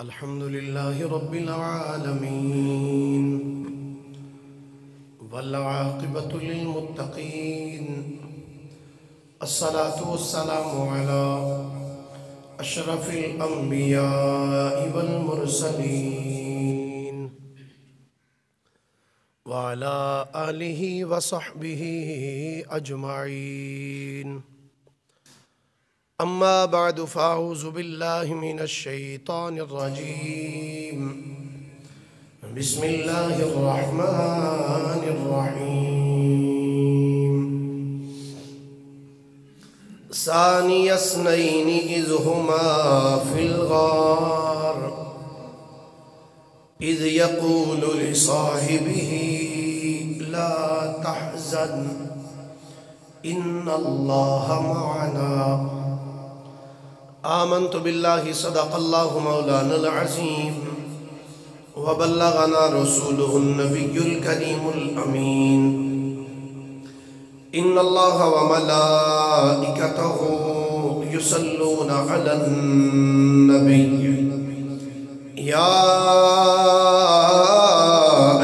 الحمد لله رب العالمين والعاقبة للمتقين الصلاة والسلام على أشرف الأنبياء والمرسلين وعلى آله وصحبه أجمعين. أما بعد فأعوذ بالله من الشيطان الرجيم. بسم الله الرحمن الرحيم. ثاني اثنين إذ هما في الغار إذ يقول لصاحبه لا تحزن إن الله معنا. آمنت بالله صدق الله مولانا العظيم وبلغنا رسوله النبي الكريم الأمين. إن الله وملائكته يصلون على النبي يا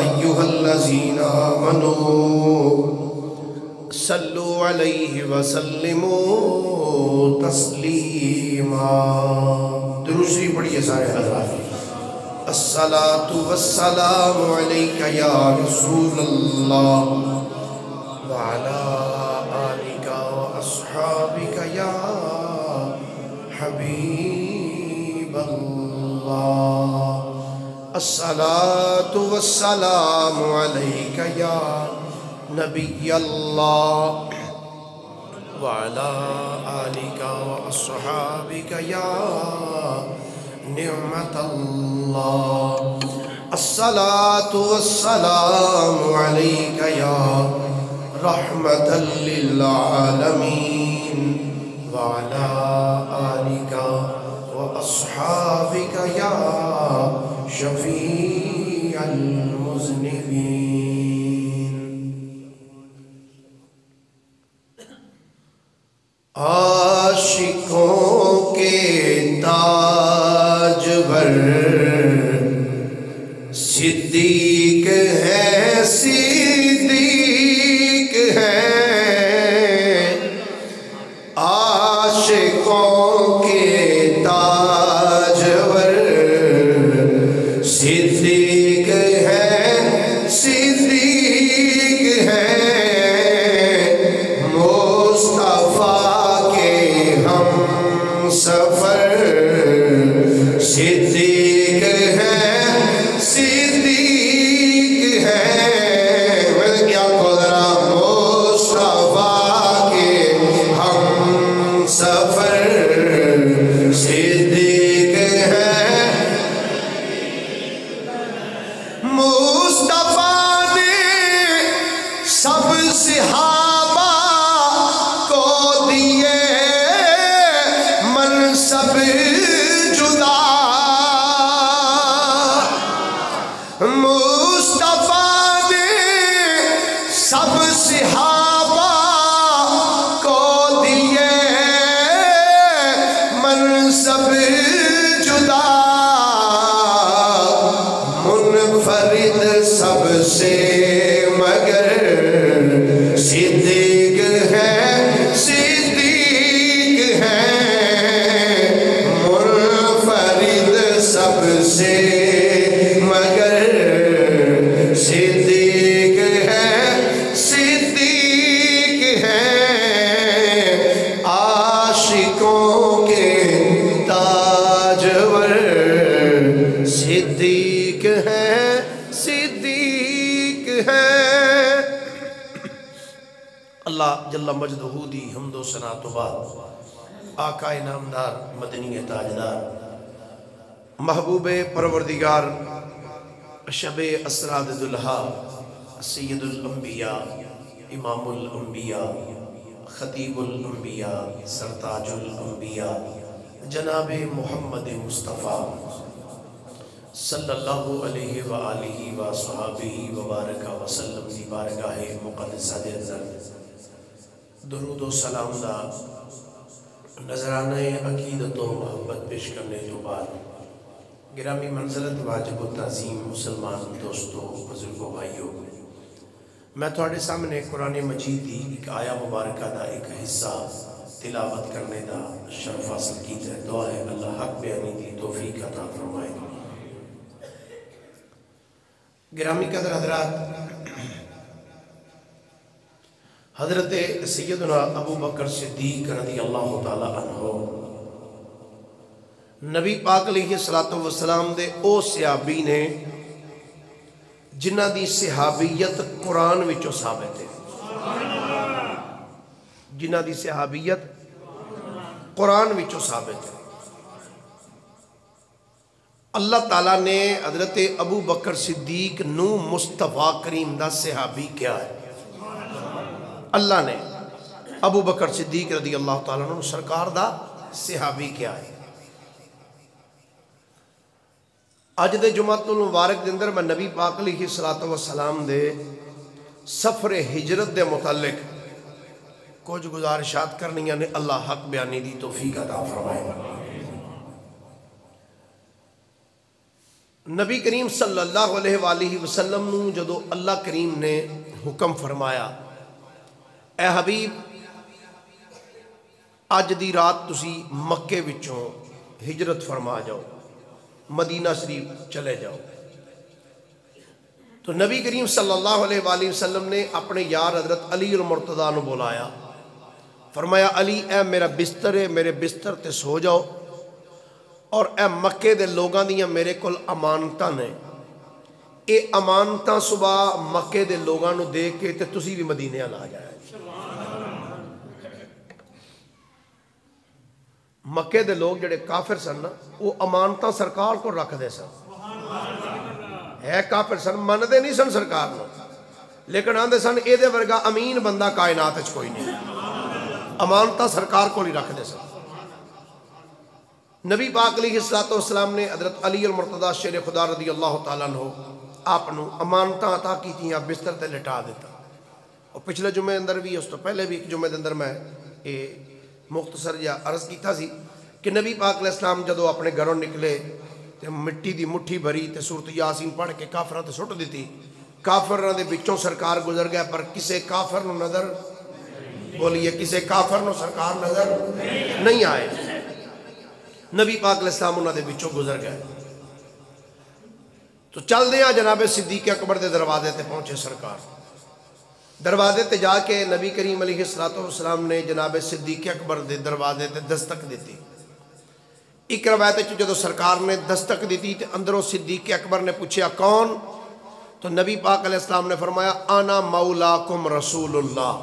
أيها الذين آمنوا صلوا عليه وسلموا تسلیما. درود شریف پڑھیے سارے حضرات. الصلاة والسلام علیک یا رسول اللہ وعلا آلک واصحابک یا حبیب اللہ. الصلاة والسلام علیک یا نبی اللہ وعلى آلك وأصحابك يا نعمة الله. الصلاة والسلام عليك يا رحمة للعالمين وعلى آلك وأصحابك يا شفيع المذنبين. عاشقوں کے تاجور صدیق ہے صدیق ہے. عاشقوں کے تاجور صدیق ہے صدیق ہے. سفر صدیق ہے صدیق ہے. میں نے کیا کہو ذرا مصطفیٰ کے ہم سفر صدیق ہے. مصطفیٰ نے سب صحابہ کو دیے سب جدا. مصطفیٰ نے سب صحابہ کو دیے منصب جدا. منفرد سب سے مگر صدیق ہے صدیق ہے. سب سے مگر صدیق ہے صدیق ہے. عاشقوں کے تاجور صدیق ہے صدیق ہے. اللہ جل مجدہ دی حمد و ثنا تو بعد آقا نامدار مدنی تاجدار محبوب پروردگار شب اسراد دلہا سید الانبیاء امام الانبیاء خطیب الانبیاء سرتاج الانبیاء جناب محمد مصطفیٰ صلی اللہ علیہ وآلہ وصحابہ وبارک وسلم دی بارگاہ مقدسہ دے اندر درود و سلام دا نظرانہ عقیدت و محبت پیش کرنے تو بعد گرامی منزلت واجب و تعظیم مسلمان دوستوں بزرگوں بھائیوں، میں تھوڑے سامنے قرآن مجید دی ایک آیا مبارکہ دا ایک حصہ تلاوت کرنے دا شرف حاصل کیتا ہے۔ دعا ہے اللہ حق بیانی دی توفیق عطا فرمائے۔ گرامی قدر حضرات، حضرت سیدنا ابو بکر صدیق رضی اللہ تعالی عنہ نبی پاک علیہ السلام دے او صحابی نے جنہ دی صحابیت قرآن وچوں ثابت ہے، جنہ دی صحابیت قرآن وچوں ثابت ہے۔ اللہ تعالیٰ نے حضرت ابو بکر صدیق نو مصطفیٰ کریم دا صحابی کیا ہے؟ اللہ نے ابو بکر صدیق رضی اللہ تعالیٰ عنہ سرکار دا صحابی کیا ہے؟ آج دے جمعۃ المبارک دے اندر میں نبی پاک علیہ السلام دے سفر ہجرت دے متعلق کچھ گزارشات کرنیاں نے، اللہ حق بیانی دی توفیق عطا فرمائے۔ نبی کریم صلی اللہ علیہ وآلہ وسلم نو جدو اللہ کریم نے حکم فرمایا، اے حبیب اج دی رات تسی مکے وچوں ہجرت فرما جاؤ، مدینہ شریف چلے جاؤ، تو نبی کریم صلی اللہ علیہ وآلہ وسلم نے اپنے یار حضرت علی المرتضیٰ نے بلایا، فرمایا علی اے میرا بستر ہے، میرے بستر تے سو جاؤ، اور اے مکے دے لوگاں دیاں میرے کول امانتاں نے، اے امانتاں صبح مکے دے لوگاں نو دے کے تے تسی بھی مدینے آ جائے۔ مکے دے لوگ جڑے کافر سن نا، وہ امانتاں سرکار کو رکھ دے سن، ہے کافر سن، من دے نہیں سن سرکار نو، لیکن آندے سن اے دے ورگا امین بندہ کائنات اچھ کوئی نہیں، امانتاں سرکار کو نہیں رکھ دے سن۔ نبی پاک علیہ السلام نے حضرت علی المرتضیٰ شیر خدا رضی اللہ تعالیٰ عنہ آپ نو امانتاں عطا کی تھیاں، بستر تے لٹا دیتا۔ اور پچھلے جمعے اندر بھی، اس تو پہلے بھی ایک جمعے اندر میں مختصر یا عرض کیتا سی کہ نبی پاک علیہ السلام جدو اپنے گھروں نکلے تے مٹی دی مٹھی بھری تے سورت یاسین پڑھ کے کافران تے سٹ دیتی، کافران دے بچوں سرکار گزر گیا، پر کسے کافر نو نظر، بولیے کسے کافر نو سرکار نظر نہیں آئے۔ نبی پاک علیہ السلام انہاں دے بچوں گزر گئے، تو چل دیا جناب صدیق اکبر دے دروازے تے پہنچے سرکار، دروازے تے جا کے نبی کریم علیہ السلام نے جناب صدیق اکبر دے دروازے تے دستک دیتی۔ ایک روایت جدو سرکار نے دستک دیتی تے اندروں صدیق اکبر نے پوچھا کون؟ تو نبی پاک علیہ السلام نے فرمایا انا مولاکم رسول اللہ،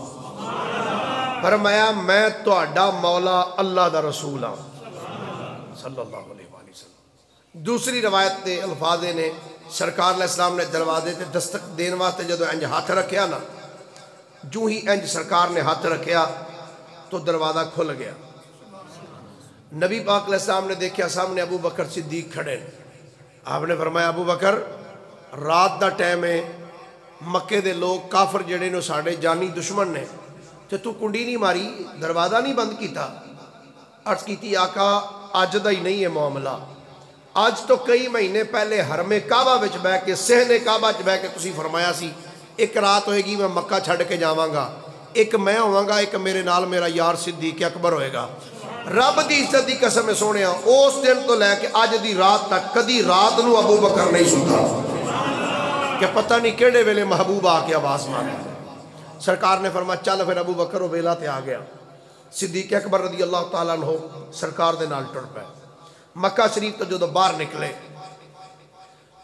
فرمایا میں تہاڈا مولا اللہ دا رسول ہاں صلی اللہ علیہ وآلہ وسلم۔ دوسری روایت دے الفاظ نے سرکار علیہ السلام نے دروازے تے دستک دین واسطے جدو انج ہاتھ رکھیا نا، جو ہی انج سرکار نے ہاتھ رکھیا تو دروازہ کھل گیا۔ نبی پاک علیہ السلام نے دیکھا سامنے ابو بکر صدیق کھڑے، آپ نے فرمایا ابو بکر رات دا ٹائم ہے، مکے دے لوگ کافر جڑے نو ساڑے جانی دشمن نے، تو کنڈی نہیں ماری، دروازہ نہیں بند کیتا؟ عرض کیتی آقا آج دا ہی نہیں ہے معاملہ، آج تو کئی مہینے پہلے حرم کعبہ وچ بہ کے صحن کعبہ وچ بہ کے تسی فرمایا سی ایک رات ہوئے گی میں مکہ چھڑ کے جاواں گا، ایک میں ہوں گا، ایک میرے نال میرا یار صدیق اکبر ہوئے گا۔ رب دی عزت دی قسم سونے اس دن تو لے کے آج دی رات تک کدی رات نو ابو بکر نہیں سنتا کہ پتہ نہیں کیڑے ویلے محبوب آ کے آواز مارا۔ سرکار نے فرمایا چل، پھر ابو بکر وہ ویلا تے آ گیا۔ صدیق اکبر رضی اللہ تعالیٰ عنہ سرکار دے نال ٹر پے، مکہ شریف تو جدو باہر نکلے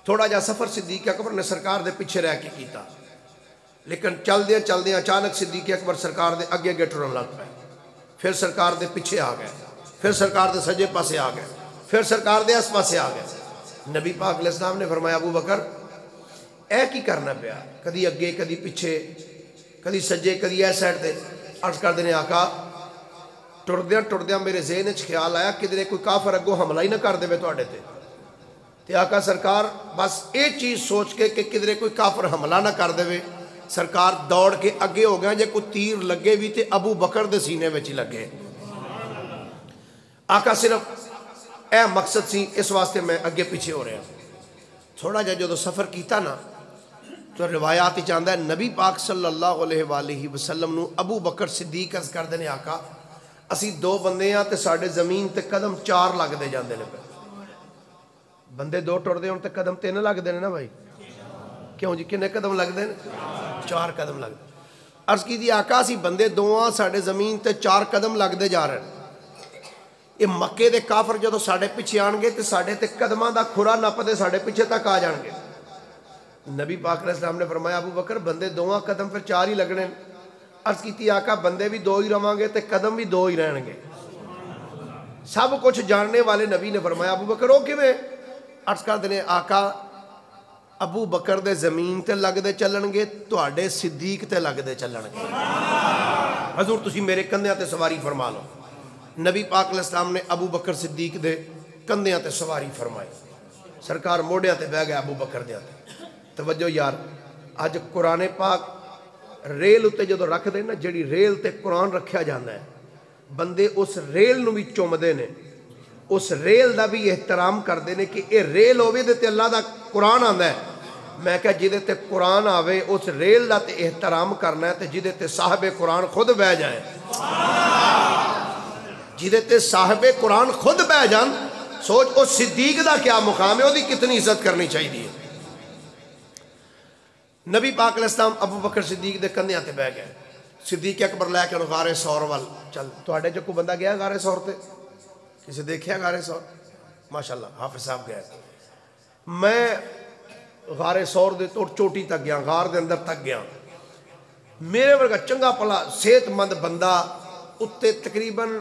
تھوڑا جا سفر صدیق اکبر نے سرکار دے پیچھے رہ کے کیتا، لیکن چل دیا اچانک صدیق اکبر سرکار دے اگے اگے ٹرن لگ پے، پھر سرکار دے پیچھے آ گئے، پھر سرکار دے سجے پاسے آ گئے، پھر سرکار دے اس پاسے آ گئے۔ نبی پاک علیہ السلام نے فرمایا ابو بکر اے کی کرنا پیا، کدی اگے کدی پیچھے، کدی سجے کدی اے سائڈ تے۔ عرض کر دینے آقا ٹردیاں میرے ذہن وچ خیال آیا کدھرے کوئی کافر اگوں حملہ ہی نہ کر دے تواڈے تے آقا سرکار بس اے چیز سوچ کے کہ کدھرے کوئی کافر حملہ نہ کر دے، سرکار دوڑ کے اگے ہو گیا، جے کوئی تیر لگے بھی تے ابو بکر دے سینے وچ ہی لگے۔ آقا صرف اے مقصد سی، اس واسطے میں اگے پیچھے ہو رہا تھوڑا جا جو سفر کیتا نا تو روایات ہی چاہتا ہے نبی پاک صلی اللہ علیہ وآلہ وسلم نو ابو بکر صدیق عرض کر دینے آقا اسی دو بندے ہیں تے ساڑھے زمین تے قدم 4 لگ دے جاندے نے پہ بندے 2 ٹر دے ہوں تے قدم 3 لگ دے نا بھائی کیوں جی کنے قدم لگ دے 4 قدم لگ دے عرض کی دی آقا اسی بندے 2 ہاں ساڑھے زمین تے 4 قدم لگ دے جا رہے ہیں یہ مکے دے کافر جدو ساڑھے پیچھے آن گے تے ساڑھے تے قدمہ دا کھرا نپ دے ساڑھے پیچھے تک آ جان گے نبی پاک علیہ السلام نے فرمایا ابو بکر بندے 2 قدم پھر 4 ہی لگنے عرض کی تھی آقا بندے بھی 2 ہی رہاں گے تے قدم بھی 2 ہی رہن گے سب کچھ جاننے والے نبی نے فرمایا ابو بکر ہو کیویں عرض کر دینے آقا ابو بکر دے زمین تے لگ دے چلن گے تواڈے صدیق تے لگ دے چلن گے حضور تسی میرے کندھیاں تے سواری فرما لو نبی پاک علیہ السلام نے ابو بکر صدیق دے کندھیاں تے سواری فرمائی سرکار موڑیاں تے بہ گیا ابو بکر دیاں تے توجہ یار آج قرآن پاک ریل اتے جدو رکھ دے نا جڑی ریل تے قرآن رکھیا جاندہ ہے بندے اس ریل نو بھی چوم دے نے اس ریل دا بھی احترام کر دے نے کہ اے ریل ہوئے دے تے اللہ دا قرآن آندہ ہے میں کہا جدے تے قرآن آوے اس ریل دا تے احترام کرنا ہے تے جدے تے صاحب قرآن خود بہ جائے جدے تے صاحب قرآن خود بہ جان سوچ اس صدیق دا کیا مقام ہے وہ دی کتنی عزت کرنی چاہیے نبی پاک علیہ السلام ابو بکر صدیق دے کندھیاں تے بہ گئے صدیق اکبر لے کے غار ثور وال چل تواڈے جو کوئی بندہ گیا غار ثور تے کسی دیکھیا غار ثور ماشاءاللہ حافظ صاحب گئے میں غار ثور دے تو چوٹی تک گیا غار دے اندر تک گیا میرے ورگا چنگا پلا صحت مند بندہ اتے تقریباً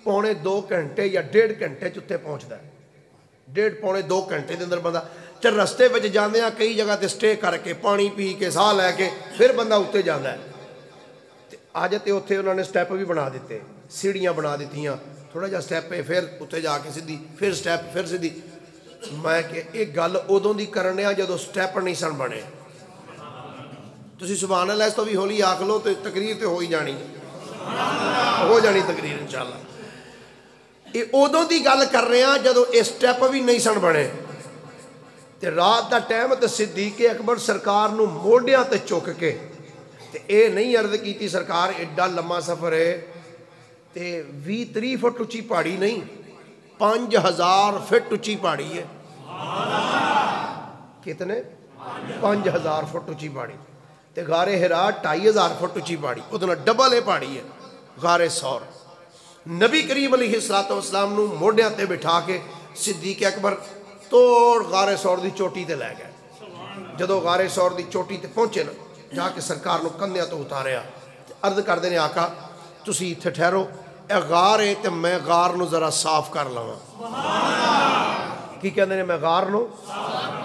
1.5 گھنٹے یا 1.5 گھنٹے چتے پہنچتا ہے 1.5 گھنٹے دے اندر بندہ چل رستے پہ جاندے ہیں کئی جگہ تے سٹے کر کے پانی پی کے ساہ لے کے پھر بندہ اتے جاندہ ہے آج تے اتے انہوں نے سٹیپ بھی بنا دیتے سیڑھیاں بنا دیتی ہیں تھوڑا جا سٹیپ پہ پھر اتے جا کے سدھی پھر سٹیپ پھر سدھی میں کہ ایک گل ادوں دی کرنے ہاں جدو سٹیپ نہیں سن بنے تسی سبحان اللہ اس تو بھی ہولی آکھ لو تو تقریر تے ہو ہی جانی تقریر انشاءاللہ یہ ادوں دی گل کر رہے ہیں جدو یہ سٹیپ بھی نہیں سن بنے تے رات دا ٹائم تے صدیق اکبر سرکار نو موڑیاں تے چک کے تے اے نہیں عرض کیتی سرکار ایڈا لمبا سفر ہے تے 20-30 فٹ اچھی پہاڑی نہیں 5000 فٹ اچھی پہاڑی ہے کتنے 5000 فٹ اچھی پہاڑی تے غار حرا 2500 فٹ اچھی پہاڑی ادنا ڈبل ہے پہاڑی ہے غار ثور نبی کریم علیہ السلام نو موڑیاں تے بٹھا کے صدیق اکبر توڑ غار ثور دی چوٹی تے لے گئے جدو غار ثور دی چوٹی تے پہنچے نا جا کے سرکار نو کندھیاں تو اتاریا عرض کر دینے آقا تسی اتھے ٹھہرو اے غار ہے تے میں غار نو ذرا صاف کر لواں کی کہندے نے میں غار نو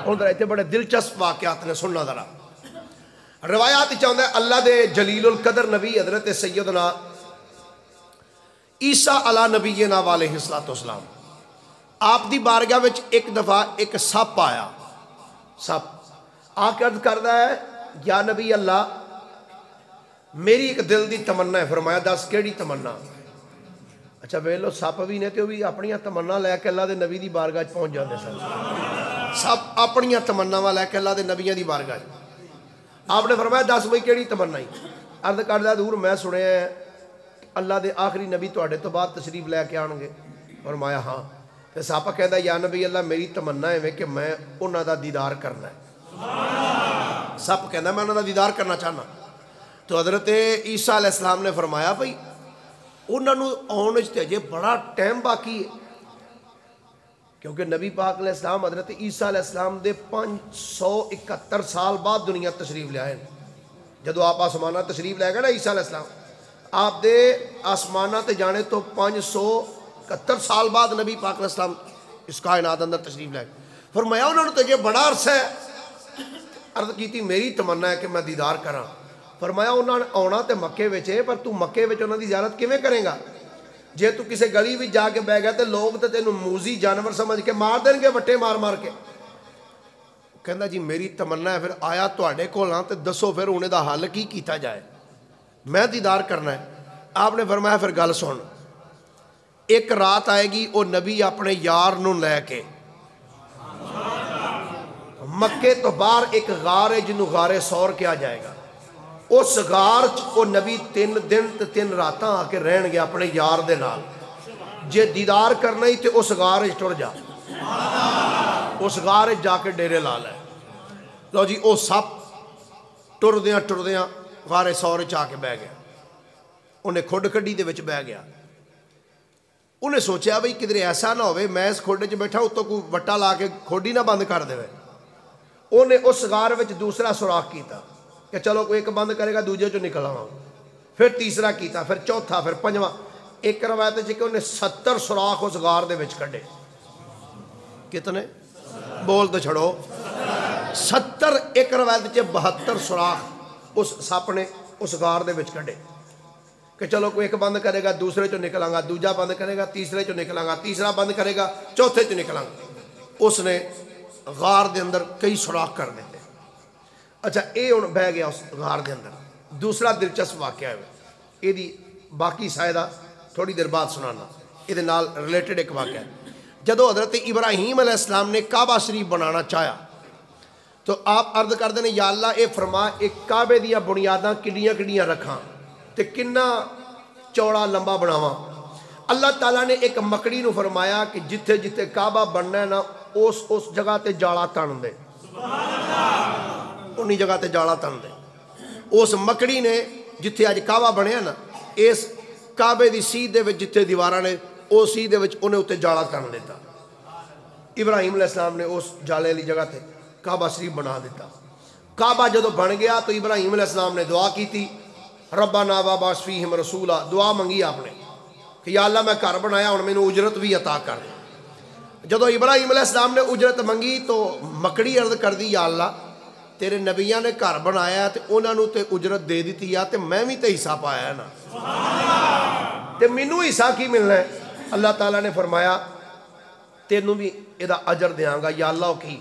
اندر ایتے بڑے دلچسپ واقعات نے سننا ذرا روایات چاہتا ہے اللہ دے جلیل القدر نبی حضرت سیدنا عیسیٰ علی نبینا علیہ السلام آپ دی بارگاہ وچ ایک دفعہ ایک سپ آیا سپ آکے عرض کردہ ہے یا نبی اللہ میری ایک دل دی تمنا ہے فرمایا دس کیڑی تمنا اچھا ویلو سپ بھی نے تو بھی اپنی تمنا لے کے اللہ دے نبی دی بارگاہ پہنچ جاندے سن سپ اپنی تمنا لے کے اللہ دے نبیوں دی بارگاہ آپ نے فرمایا دس بھائی کیڑی تمنا ہی عرض کردہ دور میں سنے ہیں اللہ دے آخری نبی تواڈے تو بعد تشریف لے کے آن گے فرمایا ہاں پھر ساپا کہتا ہے یا نبی اللہ میری تمنا ہے کہ میں انہاں دا دیدار کرنا ہے سپ کہتا ہے میں انہاں دا دیدار کرنا چاہنا تو حضرت عیسیٰ علیہ السلام نے فرمایا بھائی انہاں نو آنے تے جے بڑا ٹائم باقی ہے کیونکہ نبی پاک علیہ السلام حضرت عیسیٰ علیہ السلام دے 571 سال بعد دنیا تشریف لے آئے جدو آپ آسمانہ تشریف لے گئے نا عیسیٰ علیہ السلام آپ دے آسمانہ تے جانے تو 571 سال بعد نبی پاک علیہ السلام اس کائنات اندر تشریف لے گئے فرمایا انہوں نے تجھے بڑا عرصہ ہے عرض کی تھی میری تمنا ہے کہ میں دیدار کراں فرمایا انہوں نے آنا تے مکے وچے پر تو مکے وچ انہوں دی زیارت کیویں کریں گا جے تو کسے گلی بھی جا کے بہ گیا تے لوگ تے تینوں موزی جانور سمجھ کے مار دیں گے وٹے مار مار کے کہندا جی میری تمنا ہے پھر آیا تواڈے کول ہاں تے دسو پھر انہیں دا حل کی کیتا جائے میں دیدار کرنا ہے آپ نے فرمایا پھر گل سن ایک رات آئے گی وہ نبی اپنے یار نو لے کے مکے تو باہر ایک غار ہے جنہوں غار سور کیا جائے گا. اس غار وہ نبی 3 دن تے 3 راتاں آ کے رہن گے اپنے یار دے نال. جے دیدار کرنا ہی تے اس غار وچ ٹر جا, اس غار وچ جا کے ڈیرے لا لے. لو جی وہ سپ ٹردیاں غار سور وچ آ کے بہ گیا. انہیں کھڈ کھڈی دے وچ بہ گیا. انہیں سوچیا بھئی کدھر ایسا نہ ہوئے میں اس کھوڈے چ بیٹھا اتوں کوئی وٹا لا کے کھوڈی نہ بند کر دے. انہیں اس غار وچ دوسرا سوراخ کیتا کہ چلو کوئی ایک بند کرے گا دوجے چ نکل آواں. پھر تیسرا کیتا, پھر چوتھا, پھر پنجواں. ایک روایت ہے کہ انہیں 70 سوراخ اس غار دے وچ کڈے. کتنے بول تو چھڑو 70. ایک روایت 72 سوراخ اس سپ نے اس غار دے وچ کڈے کہ چلو کوئی ایک بند کرے گا دوسرے چ نکلاں گا, دوجا بند کرے گا تیسرے چ نکلاں گا, تیسرا بند کرے گا چوتھے چ نکلاں گا. اس نے غار دے اندر کئی سوراخ کر دیتے. اچھا اے ہن بہ گیا اس غار دے اندر. دوسرا دلچسپ واقعہ ہے یہ دی باقی شاید تھوڑی دیر بعد سنانا, یہ نال ریلیٹڈ ایک واقعہ ہے. جدو حضرت ابراہیم علیہ السلام نے کعبہ شریف بنانا چاہیا تو آپ عرض کر دیں یا اللہ اے فرما ایک کعبے دیا بنیاداں کڈیاں کڈیاں رکھاں تے کنا چوڑا لمبا بناواں. اللہ تعالیٰ نے ایک مکڑی نو فرمایا کہ جتھے جتھے کعبہ بننا ہے نا اس جگہ تے جالا تن دے, انہی جگہ تے جالا تن دے. اس مکڑی نے جتھے اج کعبہ بنیا نا اس کعبے دی سیدھ دے وچ جتھے دیواراں نے او سیدھ دے وچ انہیں اتنے جالا تن دیتا. ابراہیم علیہ السلام نے اس جالے والی جگہ تے کعبہ شریف بنا دیتا. کعبہ جدو بن گیا تو ابراہیم علیہ السلام نے دعا کی تھی ربنا وابعث فیہم رسولا. دعا منگی آپ نے کہ یا اللہ میں گھر بنایا ہن مینوں اجرت بھی عطا کر. جدو ابراہیم علیہ السلام نے اجرت منگی تو مکڑی عرض کر دی یا اللہ تیرے نبیاں نے گھر بنایا تے انہاں نوں تے اجرت دے دیتی ہے تے میں بھی تے حصہ پایا ہے نا تے مینوں حصہ کی ملنا ہے. اللہ تعالیٰ نے فرمایا تینوں بھی ادا اجر دیاں گا. یا اللہ کی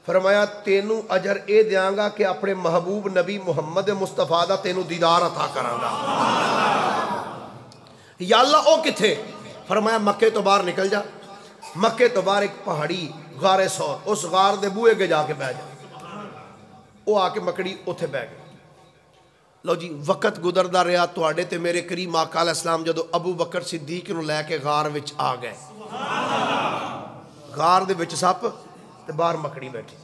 فرمایا تینوں اجر اے دیاں گا کہ اپنے محبوب نبی محمد مصطفیٰ دا تینوں دیدار عطا کراں گا. یا اللہ او کتھے؟ فرمایا مکے تو باہر نکل جا. مکے تو باہر ایک پہاڑی غار سور, اس غار دے بوئے کے جا کے بہ جا. وہ آ کے مکڑی اتھے بہ گئی. لو جی وقت گزردا رہا تواڈے تے میرے کریم آقا علیہ السلام جدو ابو بکر صدیق نو لے کے غار وچ آ گئے. غار دے وچ سپ تے باہر مکڑی بیٹھی.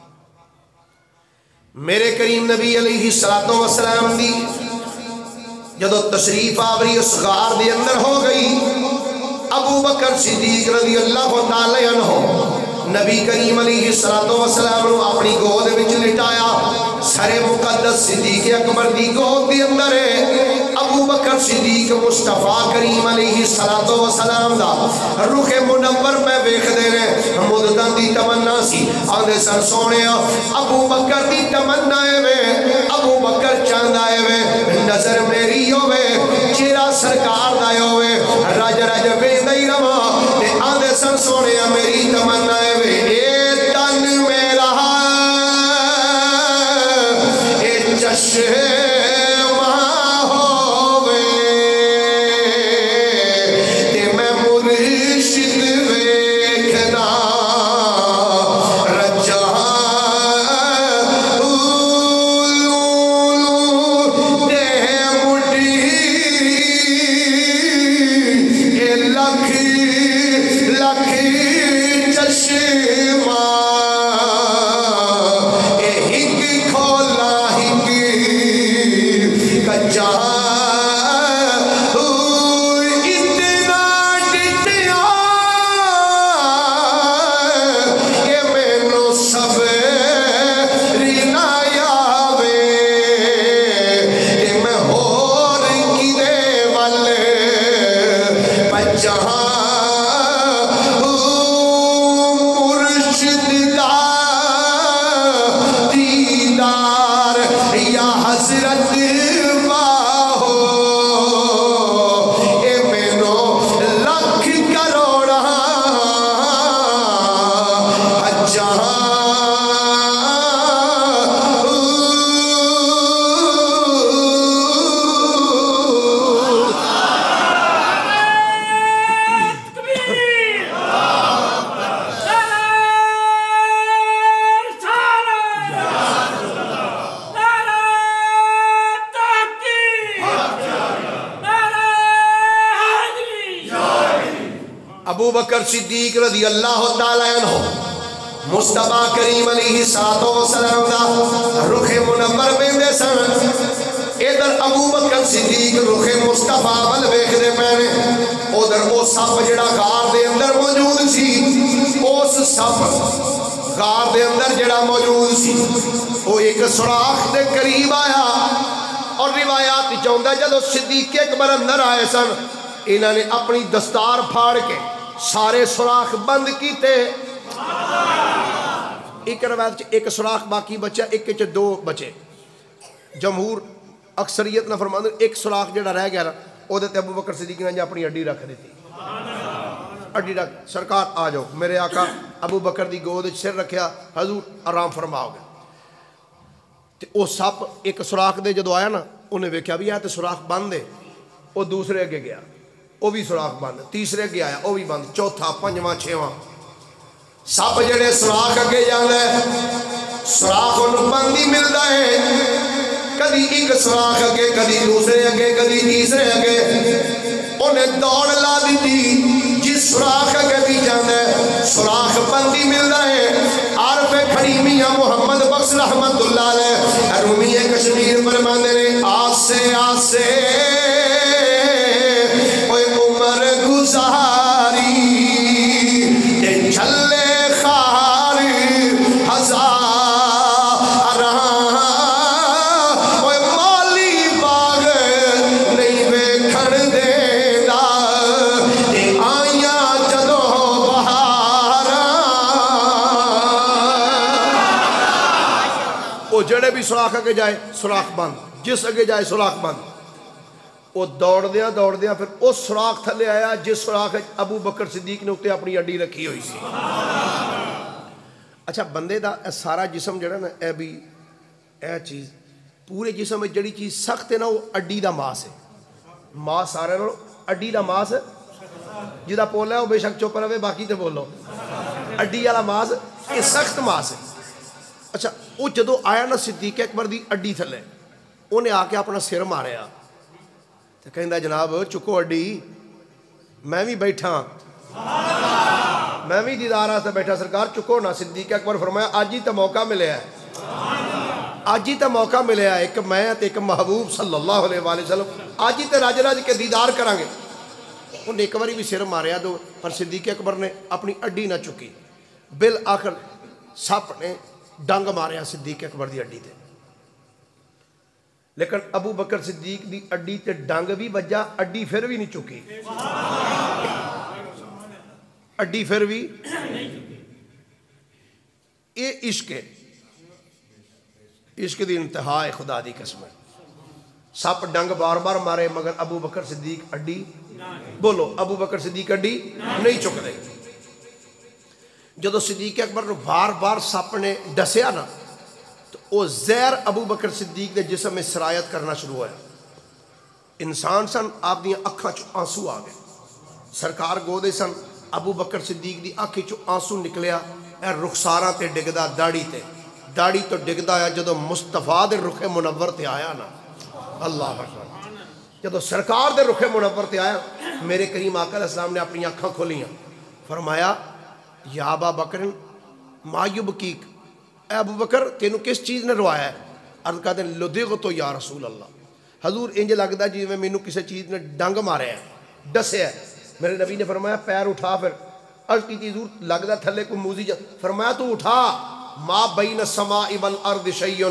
میرے کریم نبی علیہ الصلوۃ والسلام دی جدو تشریف آوری اس غار دے اندر ہو گئی, ابو بکر صدیق رضی اللہ تعالی عنہ نبی کریم علیہ الصلوۃ والسلام نو اپنی گود وچ لٹایا. سر مقدس صدیق اکبر دی گود دی اندر ہے. ابو بکر صدیق مصطفیٰ کریم علیہ الصلوۃ والسلام دا روح منور میں ویکھ دے نے مدتاں دی تمنا سی. آندے سن سونیا ابو بکر دی تمنا ہے وے, ابو بکر چاہندا ہے وے نظر میری ہوے چہرہ سرکار دا ہوے رج رج ویندا ہی رواں. تے آندے سن سونیا میری تمنا ہے وے اے تن میرا اے چشمہ ہوے تے میں مرشد ویکھنا رجا تے مٹی اے لکھ لکھ چشمہ ابو بکر صدیق رضی اللہ تعالی عنہ مصطفیٰ کریم علیہ السلام دا رخ منور بیندے سن ادھر ابو بکر صدیق رخ مصطفیٰ ول ویکھدے پے ادھر او سپ جڑا غار دے اندر موجود سی اس سپ غار دے اندر جڑا موجود سی وہ ایک سوراخ دے قریب آیا اور روایات چاہتا جدو صدیق اکبر اندر آئے سن انہوں نے اپنی دستار پھاڑ کے سارے سوراخ بند کیتے ایک روایت ایک سوراخ باقی بچا ایک دو بچے جمہور اکثریت نہ فرماندے ایک سوراخ جڑا رہ گیا او دے تے ابو بکر صدیق نے اپنی اڈی رکھ دیتی اڈی رکھ سرکار آ جاؤ میرے آقا ابو بکر دی گود سر رکھیا حضور آرام فرماؤ گے تے او سپ ایک سوراخ دے جدو آیا نا انہیں ویکھیا بھی ہے تے سوراخ بند ہے او دوسرے اگے گیا او بھی سوراخ بند تیسرے اگے آیا او بھی بند چوتھا پنجواں چھواں سپ جڑے سوراخ اگے جاندا ہے سوراخ انہوں بند ہی ملدا ہے کدی ایک سوراخ اگے کدی دوسرے اگے کدی تیسرے اگے انہیں دوڑ لا دیتی جس سوراخ اگے بھی جاندا ہے سوراخ بند ہی ملدا ہے عارف کھڑی میاں محمد بخش رحمت اللہ علیہ رومی کشمیر فرماندے نے آسے آسے اوے عمر گزاری تے چلے خار ہزار اوے مالی باغ نہیں ویکھن دینا تے آئیاں جدو بہار وہ جڑے بھی سوراخ اگے جائے سوراخ بند جس اگے جائے سوراخ بند وہ دوڑ دیا پھر اس سوراخ تھلے آیا جس سوراخ ابو بکر صدیق نے اتے اپنی اڈی رکھی ہوئی سی اچھا بندے دا سارا جسم جڑا نا اے بھی اے چیز پورے جسم میں جڑی چیز سخت ہے نا وہ اڈی دا ماس ہے ماس سارے نو اڈی دا ماس جدا پولا ہے وہ بے شک چپ رہے باقی تے بولو اڈی والا ماس یہ سخت ماس ہے اچھا وہ جدو آیا نا صدیق اکبر دی اڈی تھلے انہیں آ کے اپنا سر ماریا تو کہندہ جناب چکو اڈی میں بھی بیٹھا میں بھی دیدار آستے بیٹھا سرکار چکو نا صدیق اکبر فرمایا آج ہی تا موقع ملے ہے آج ہی تا موقع ملے ہے ایک میں تے ایک محبوب صلی اللہ علیہ وآلہ وسلم آج ہی تے راج راج کے دیدار کرانگے انہیں ایک باری بھی سر ماریا دو پر صدیق اکبر نے اپنی اڈی نہ چکی بالآخر سپ نے ڈنگ ماریا صدیق اکبر دی اڈی تے لیکن ابو بکر صدیق دی اڈی تے ڈنگ بھی بجا اڈی پھر بھی نہیں چکی اڈی پھر بھی یہ عشق ہے عشق دی انتہا ہے خدا دی قسم سپ ڈنگ بار بار مارے مگر ابو بکر صدیق اڈی بولو ابو بکر صدیق اڈی نہیں چک دے جدو صدیق اکبر نو بار بار سپ نے ڈسیا نا تو وہ زہر ابو بکر صدیق دے جسم میں سرایت کرنا شروع ہوا انسان سن آپ دیاں اکھاں چو آنسو آ گئے سرکار گو دے سن ابو بکر صدیق دی آنکھیں چو آنسو نکلیا اے رخساراں تے ڈگدا داڑھی تو ڈگدا آیا جدو مصطفیٰ دے رخ منور تے آیا نا اللہ اکبر جدو سرکار دے رخ منور تے آیا میرے کریم آقا علیہ السلام نے اپنی آنکھاں کھولیاں فرمایا یا ابا بکر ما یبکیک اے ابو بکر تینوں کس چیز نے روایا ہے عرض کہتے ہیں لدغتو یا رسول اللہ حضور انج لگتا جی میں مینوں کسی چیز نے ڈنگ مارے ہیں ڈسے ہے میرے نبی نے فرمایا پیر اٹھا پھر عرض کی حضور لگتا تھلے کوئی موزی فرمایا تو اٹھا ما بین السماء والارض شیء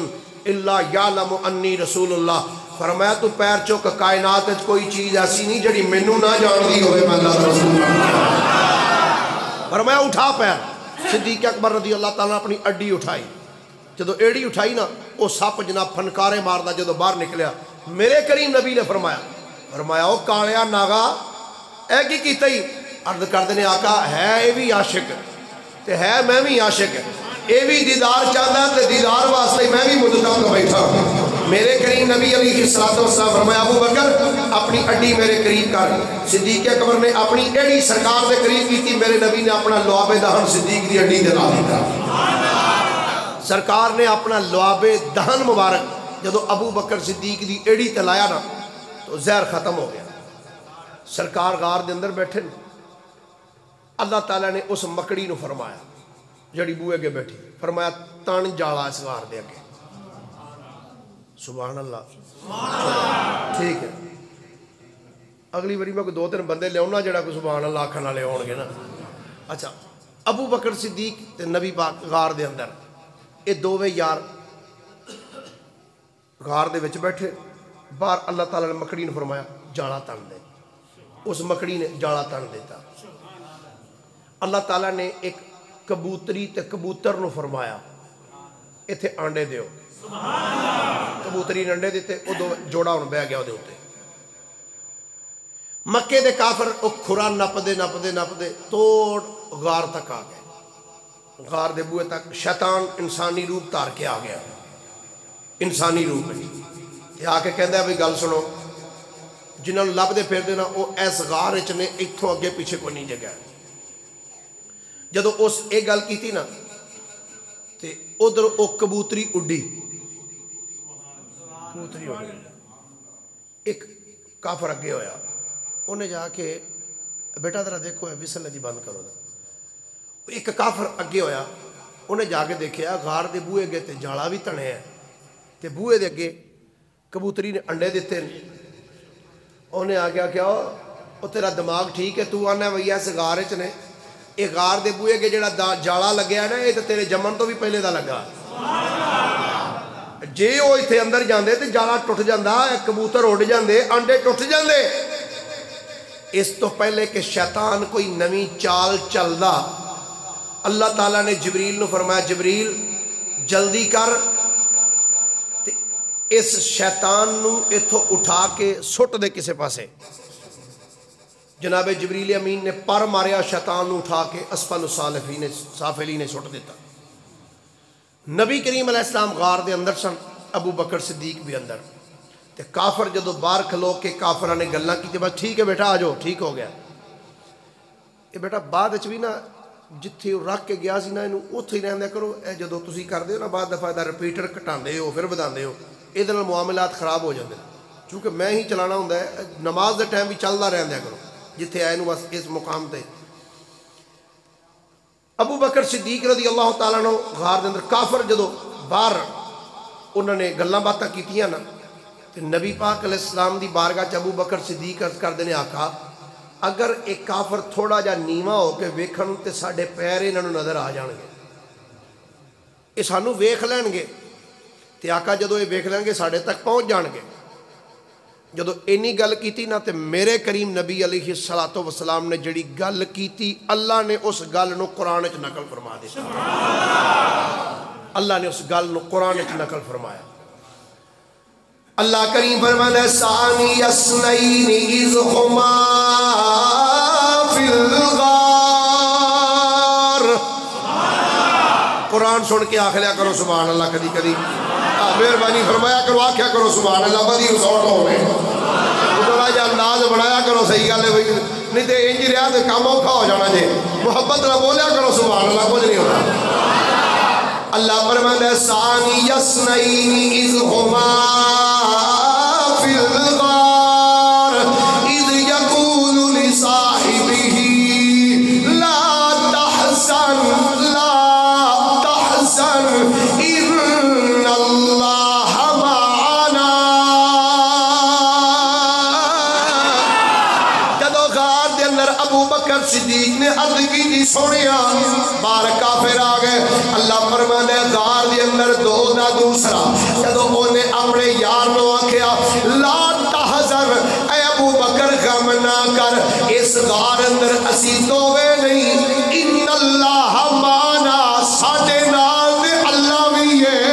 الا یعلم انی رسول اللہ فرمایا تو پیر چوک کائنات کوئی چیز ایسی نہیں جڑی مینوں نہ جان دی ہوئے میں اللہ رسول فرمایا اٹھا پیر صدیق اکبر رضی اللہ تعالیٰ اپنی اڈی اٹھائی جدو ایڑی اٹھائی نا وہ سپ جناب پھنکارے ماردہ جدو باہر نکلیا میرے کریم نبی نے فرمایا او کالیا ناغا اے کی کیتا ہی عرض کر دینے آقا ہے اے بھی عاشق تے ہے میں بھی عاشق اے بھی دیدار چاہتا تے دیدار واسطے میں بھی مدتاں کو بیٹھا میرے کریم نبی علیہ السلام فرمایا ابو بکر اپنی اڈی میرے قریب کر صدیق اکبر نے اپنی ایڑی سرکار دے قریب کی تھی میرے نبی نے اپنا لعاب دہن صدیق دی اڈی دے لا دیتا سرکار نے اپنا لعاب دہن مبارک جدو ابو بکر صدیق دی ایڑی تے لایا نا تو زہر ختم ہو گیا سرکار غار دے اندر بیٹھے اللہ تعالیٰ نے اس مکڑی نو فرمایا جڑی بوئے کے بیٹھی، فرمایا تن جالا اس غار دے اگے. سبحان اللہ. ٹھیک ہے، اگلی باری میں کوئی 2-3 بندے لے آنا جڑا کوئی سبحان اللہ آکھن والے ہون گے نا. اچھا، ابو بکر صدیق تے نبی پاک غار دے اندر، یہ دوویں یار غار دے وچ بیٹھے. باہر اللہ تعالیٰ نے مکڑی نے فرمایا جالا تن دے. اس مکڑی نے جالا تن دیتا. اللہ تعالیٰ نے ایک کبوتری تے کبوتر نو فرمایا ایتھے آنڈے دیو. کبوتری نے انڈے دیتے، وہ دو جوڑا ہن بہ گیا وہ ہوتے. مکے دے کافر وہ کھرا نپدے توڑ غار تک آ گئے. غار دے بوئے تک شیطان انسانی روپ تار کے آ گیا، انسانی روپ میں آ کے کہندا ہے بھئی گل سنو، جنہوں لب دے پھر دینا وہ اس غار وچ نے، اتھوں اگے پیچھے کوئی نہیں جگہ. جدو اس ایک گل کی تھی نا تے ادھر وہ کبوتری اڈی، ایک کافر اگے ہویا، انہیں جا کے بیٹا ذرا دیکھو وسل جی بند کرو. ایک کافر اگے ہویا، انہیں جا کے دیکھیا غار دے بوئے گے تے جالا بھی تنے ہے تے بوئے دے اگے کبوتری نے انڈے دیتے. انہیں آ گیا کیا وہ تیرا دماغ ٹھیک ہے؟ تو آنا بھئی ایسے غار وچ نے، یہ غار دے بوئے کے جڑا جالا لگیا نا یہ تو تیرے جمن تو بھی پہلے دا لگا. جے وہ اتنے اندر جاندے تے جالا ٹوٹ جاندا، کبوتر اڑ جاندے، انڈے ٹوٹ جاندے. اس تو پہلے کہ شیطان کوئی نویں چال چلدا، اللہ تعالیٰ نے جبریل نو فرمایا جبریل جلدی کر تے اس شیطان نو اتھوں اٹھا کے سٹ دے کسے پاسے. جناب جبریل امین نے پر ماریا، شیطان نو اٹھا کے اسفل سافلین نے سٹ دیتا. نبی کریم علیہ السلام غار دے اندر سن، ابو بکر صدیق بھی اندر. تے کافر جدو باہر کھلو کے کافرہ نے گلاں کی تے بس ٹھیک ہے بیٹا آ جاؤ، ٹھیک ہو گیا. یہ بیٹا بعد بھی نا جتھے رکھ کے گیا سی نا اینو اوتھے ہی رہندے کرو. اے جدو تسی کردے ہو نا بعد دفعہ دا رپیٹر کٹاندے ہو پھر بداندے ہو، ایدے نال معاملات خراب ہو جاندے. چونکہ میں ہی چلانا ہوندا ہے، نماز دے ٹائم بھی چلدا رہندے کرو جتھے آئے نو بس اس مقام تے. ابو بکر صدیق رضی اللہ تعالیٰ عنہ غار دے اندر کافر جدو باہر انہوں نے گلاں باتاں کیتیاں نا تے نبی پاک علیہ السلام دی بارگاہ چ ابو بکر صدیق عرض کر دینے آقا اگر ایک کافر تھوڑا جا نیواں ہو کے ویکھن تے ساڈے پیر انہاں نوں نظر آ جان گے، یہ سانوں ویکھ لین گے تے آقا جدو یہ ویکھ لین گے ساڈے تک پہنچ جان گے. جدو اینی گل کیتی نا تے میرے کریم نبی علیہ السلام نے جڑی گل کیتی اللہ نے اس گل نو قرآن وچ نقل فرما دیتا. اللہ نے اس گل نو قرآن وچ نقل فرمایا. اللہ کریم فرماتا ہے ثانی اثنین اذ ہما فی الغار. قرآن سن کے آخ لیا کرو سبحان اللہ. کدی کدی مہربانی فرمایا کرو آکھیا کرو سبحان اللہ. بدی رسوٹ ہونے تھوڑا جا انداز بنایا کرو، صحیح گل ہے نہیں تے انج رہا تے کام اوکھا ہو جانا جی. محبت نہ بولیا کرو سبحان اللہ، کچھ نہیں ہونا. اللہ فرماتا ہے ثانی اثنین اذ ہما فی الغار اذ یقول لصاحبہ لا تحزن لا تحزن ان اللہ معنا. جدو غار دے اندر ابو بکر صدیق نے عرض کی تھی سونیا بار کافر آ گئے. اللہ فرمانے غار دے اندر دو دا دوسرا جدو انہیں اپنے یار نو آکھیا لا تحزن اے ابو بکر غم نہ کر، اس غار اندر اسی دووے نہیں، ان اللہ معنا ساڈے نال تے اللہ بھی ہے،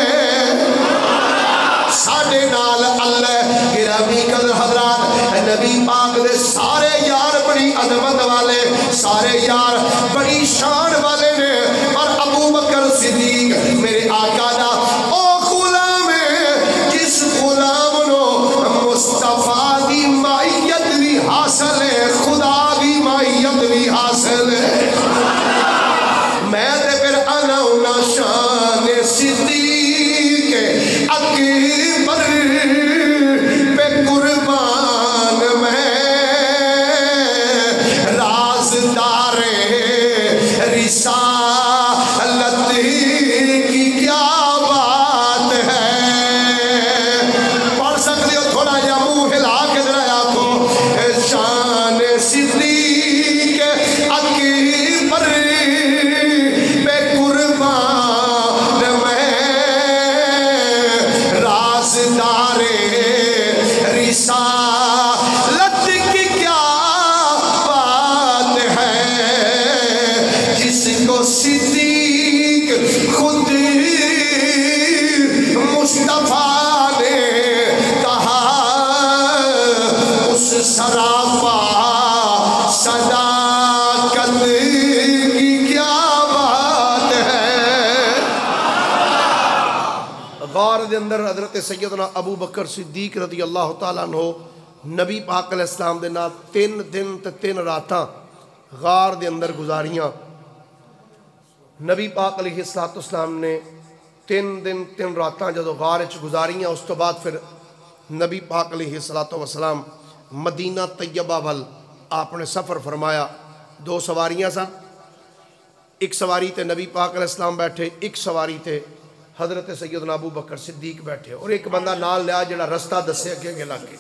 ساڈے نال اللہ. گرامی قدر حضرات نبی پاک دے سارے یار بڑی عظمت والے، سارے یار بڑی شان والے نے، اور ابو بکر صدیق میرے آقا دا او غلام ہے جس غلام نو مصطفیٰ دی معیت بھی حاصل ہے، خدا دی معیت بھی حاصل ہے. مصطفیٰ نے کہا اس سراپا صداقت کی کیا بات ہے. غار دے اندر حضرت سیدنا ابو بکر صدیق رضی اللہ تعالیٰ عنہ نبی پاک علیہ السلام دے نال 3 دن تے 3 راتاں غار دے اندر گزاریاں. نبی پاک علیہ السلام نے 3 دن 3 راتاں جدو غار وچ گزاریاں اس تو بعد پھر نبی پاک علیہ السلام مدینہ طیبہ ول آپ نے سفر فرمایا. 2 سواریاں سن, ایک سواری تے نبی پاک علیہ السلام بیٹھے, ایک سواری تے حضرت سیدنا ابو بکر صدیق بیٹھے, اور ایک بندہ نال لیا جڑا رستہ دسے اگے لگ کے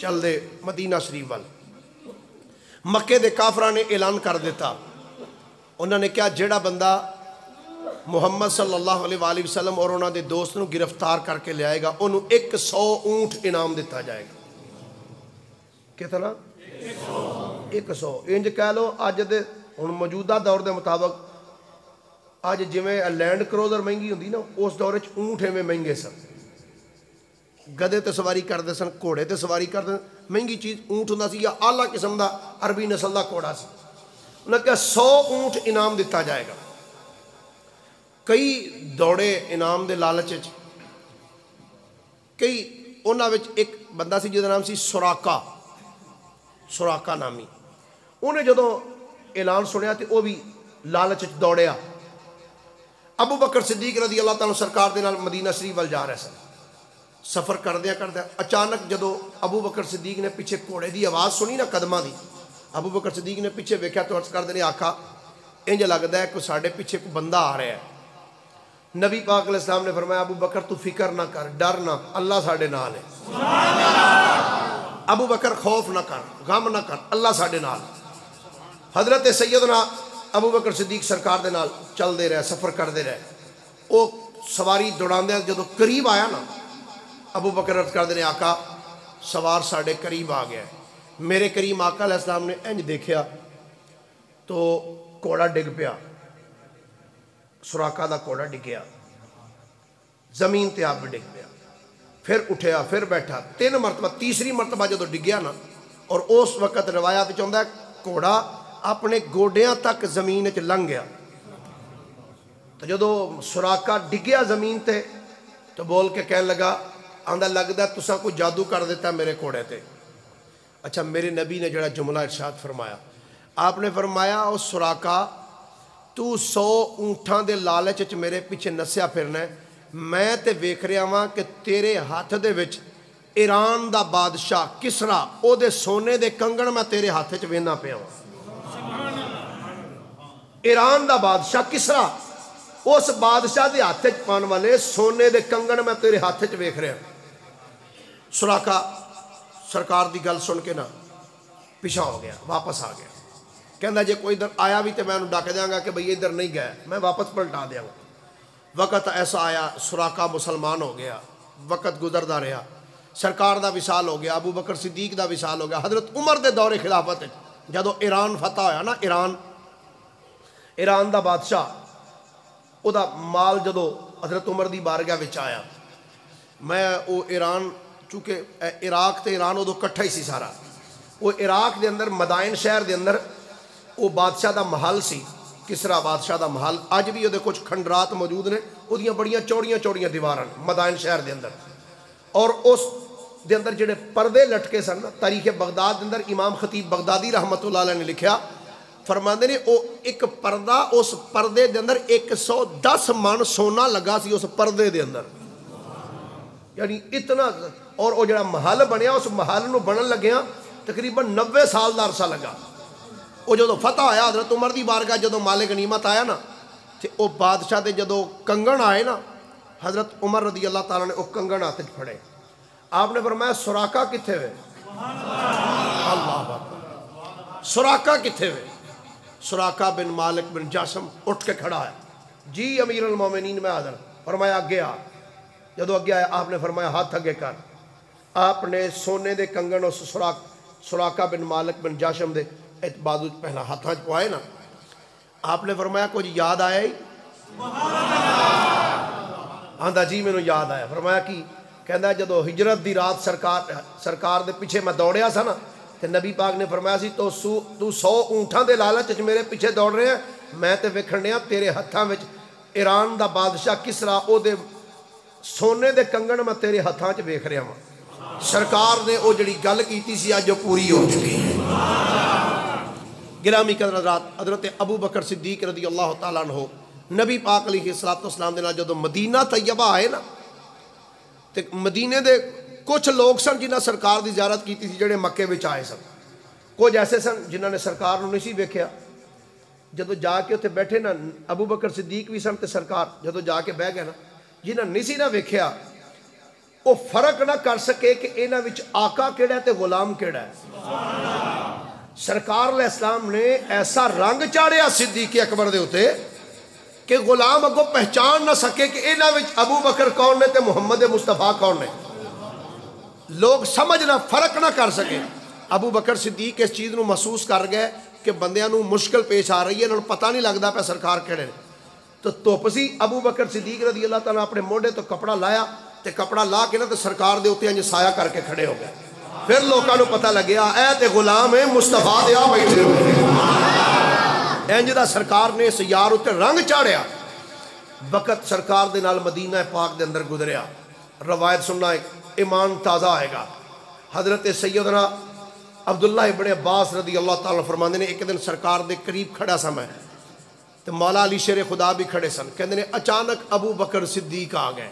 چل دے مدینہ شریف ول. مکے دے کافراں نے اعلان کر دیتا, انہوں نے کہا جڑا بندہ محمد صلی اللہ علیہ وآلہ وسلم اور انہوں دے دوست نو گرفتار کر کے لے آئے گا انہوں 100 اونٹ انعام دیتا جائے گا. کتنا؟ 100. انج کہہ لو اج دے ہن موجودہ دور دے مطابق اج جویں لینڈ کروزر مہنگی ہوندی نا, اس دور وچ اونٹ ایویں مہنگے سن. گدے تے سواری کرتے سن, گھوڑے تے سواری کرتے سن, مہنگی چیز اونٹ ہوندا سی یا اعلیٰ قسم دا عربی نسل دا گھوڑا سی. انہوں نے کہا 100 اونٹ انعام دیتا جائے گا. کئی دوڑے انعام دے لالچ وچ, کئی انہاں وچ ایک بندہ سی جہدا نام سی سراقہ نامی. انہیں جدوں اعلان سنیا تے وہ بھی لالچ وچ دوڑیا. ابو بکر صدیق رضی اللہ تعالیٰ سرکار دے نال مدینہ شریف ول جا رہے سن. سفر کردیا اچانک جدو ابو بکر صدیق نے پیچھے گھوڑے دی آواز سنی نا قدمہ دی, ابو بکر صدیق نے پیچھے ویکھیا تو عرض کر دینے آقا انج لگدا ہے کوئی ساڈے پیچھے کوئی بندہ آ رہا ہے. نبی پاک علیہ السلام نے فرمایا ابو بکر تو فکر نہ کر, ڈر نہ, اللہ ساڈے نال ہے. ابو بکر خوف نہ کر, غم نہ کر, اللہ ساڈے نال. حضرت سیدنا ابو بکر صدیق سرکار دے نال چل دے رہے, سفر کر دے رہے. وہ سواری دوڑاندے جدو قریب آیا نا, ابو بکر عرض کر دینے آقا سوار ساڑھے قریب آ گیا. میرے کریم آقا علیہ السلام نے انج دیکھیا تو کوڑا ڈگ پیا, سراقہ دا کوڑا ڈگیا, زمین تے آپ ڈگ پیا, پھر اٹھیا, پھر بیٹھا, 3 مرتبہ, تیسری مرتبہ جدو ڈگیا نا, اور اس وقت روایات چاہتا ہے کوڑا اپنے گوڈیاں تک زمین وچ لنگ گیا. تو جدو سراقہ ڈگیا زمین تے تو بول کے کہنے لگا آندہ لگدا تساں کوئی جادو کر دیتا میرے کوڑے تے. اچھا میرے نبی نے جڑا جملہ ارشاد فرمایا, آپ نے فرمایا او سراقہ تو 100 اونٹاں دے لالچ وچ میرے پیچھے نسیا پھرنا ہے, میں تے ویکھ رہا ہاں کہ تیرے ہاتھ دے وچ ایران دا بادشاہ کسرا او دے سونے دے کنگن میں تیرے ہاتھ وچ وینا پیا ہوں. ایران دا بادشاہ کسرا, اس بادشاہ دے ہاتھ وچ پان والے سونے دے کنگن میں تیرے ہاتھ وچ ویکھ رہا ہوں. سراقہ سرکار دی گل سن کے نا پیچھا ہو گیا, واپس آ گیا. کہندا جے کوئی ادھر آیا بھی تو میں انہوں ڈاک دیاں گا کہ بھئی ادھر نہیں گیا, میں واپس پلٹا دیاں گا. وقت ایسا آیا سراقہ مسلمان ہو گیا, وقت گزردا رہا, سرکار دا وصال ہو گیا, ابو بکر صدیق دا وصال ہو گیا. حضرت عمر دے دور خلافت جدو ایران فتح ہویا نا, ایران دا بادشاہ او دا مال جدو حضرت عمر دی بارگاہ وچ آیا, میں او ایران چونکہ عراق تے ایران ادو کٹھا ہی سی سارا, وہ عراق دے اندر مدائن شہر دے اندر وہ بادشاہ دا محل سی, کسرا بادشاہ دا محل. اج بھی وہ کچھ کھنڈرات موجود نے, وہ بڑیاں چوڑیاں دیواراں مدائن شہر دے اندر. اور اس دے اندر جڑے پردے لٹکے سن, تاریخ بغداد دے اندر امام خطیب بغدادی رحمت اللہ علیہ نے لکھیا, فرماندے نے وہ ایک پردہ, اس پردے دے اندر 110 من سونا لگا سی اس پردے دے اندر, یعنی اتنا. اور وہ جڑا محل بنیا, اس محل نو بنن لگیا تقریباً 90 سال دا عرصہ لگا. وہ جدو فتح آیا حضرت عمر دی بارگاہ جدو مال غنیمت آیا نا, تے وہ بادشاہ دے جدو کنگن آئے نا, حضرت عمر رضی اللہ تعالیٰ نے وہ کنگن ہاتھ وچ پھڑے. آپ نے فرمایا سراقہ کتھے ہوئے, اللہ اکبر, سراقہ کتھے ہوئے. سراقہ بن مالک بن جاسم اٹھ کے کھڑا ہے, جی امیر المومنین میں حاضر. فرمایا اگے آ. جدو اگے آیا آپ نے فرمایا ہاتھ اگے کر. آپ نے سونے دے کنگن اس سراقہ بن مالک بن جاشم دے بازو پہلا ہاتھاں پوائے نا. آپ نے فرمایا کچھ یاد آیا ہی, آندا جی مینوں یاد آیا. فرمایا کی؟ کہندا جدو ہجرت دی رات سرکار دے پیچھے میں دوڑیا سا نا تے نبی پاک نے فرمایا سی تو 100 اونٹاں دے لالچ وچ میرے پیچھے دوڑ رہے ہیں, میں تے ویکھن ڈیا تیرے ہتھاں وچ ایران دا بادشاہ کسرا او دے سونے دے کنگن میں تیرے ہتھاں چ ویکھ رہا ہاں. سرکار نے او جڑی گل کیتی سی اج جو پوری ہو چکی ہے. گرامی قدر حضرات, حضرت ابو بکر صدیق رضی اللہ تعالیٰ عنہ نبی پاک علیہ السلام دے نال جدوں مدینہ طیبہ آئے نا تے مدینے دے کچھ لوگ سن جنہاں سرکار دی زیارت کیتی سی جڑے مکے وچ آئے سن, کچھ ایسے سن جنہاں نے سرکار نوں نہیں سی ویکھیا. جدوں جا کے اتنے بیٹھے نا ابو بکر صدیق بھی سن تے سرکار جدوں جا کے بہ گئے نا جنہاں نہیں سی نہ ویکھیا وہ فرق نہ کر سکے کہ انہاں وچ آقا کیڑا ہے تے غلام کیڑا ہے. سرکار علیہ السلام نے ایسا رنگ چاڑیا صدیق اکبر دے ہوتے کہ غلام اگوں پہچان نہ سکے کہ انہاں وچ ابو بکر کون نے تے محمد مصطفیٰ کون نے. لوگ سمجھ نہ فرق نہ کر سکے. ابو بکر صدیق اس چیز نو محسوس کر گئے کہ بندیاں نو مشکل پیش آ رہی ہے, انہوں پتہ نہیں لگتا پہ سرکار کہڑے نے. تو دھپ سی, ابو بکر صدیق رضی اللہ تعالیٰ اپنے موڈے تو کپڑا لایا تے کپڑا لا کے نا تے سرکار دے اوتے انج سایہ کر کے کھڑے ہو گئے. پھر لوکاں نو پتہ لگیا اے تے غلام ہے مصطفیٰ دے آ بیٹھے ہوئے. انج دا سرکار نے اس یار اوتے رنگ چاڑیا. وقت سرکار دے نال مدینہ پاک دے اندر گزریا. روایت سننا ایمان تازہ آئے گا. حضرت سیدنا عبداللہ ابن عباس رضی اللہ تعالیٰ فرماندے نے ایک دن سرکار دے قریب کھڑا سا میں تے مولا علی شیر خدا بھی کھڑے سن. کہندے نے اچانک ابو بکر صدیق آ گئے.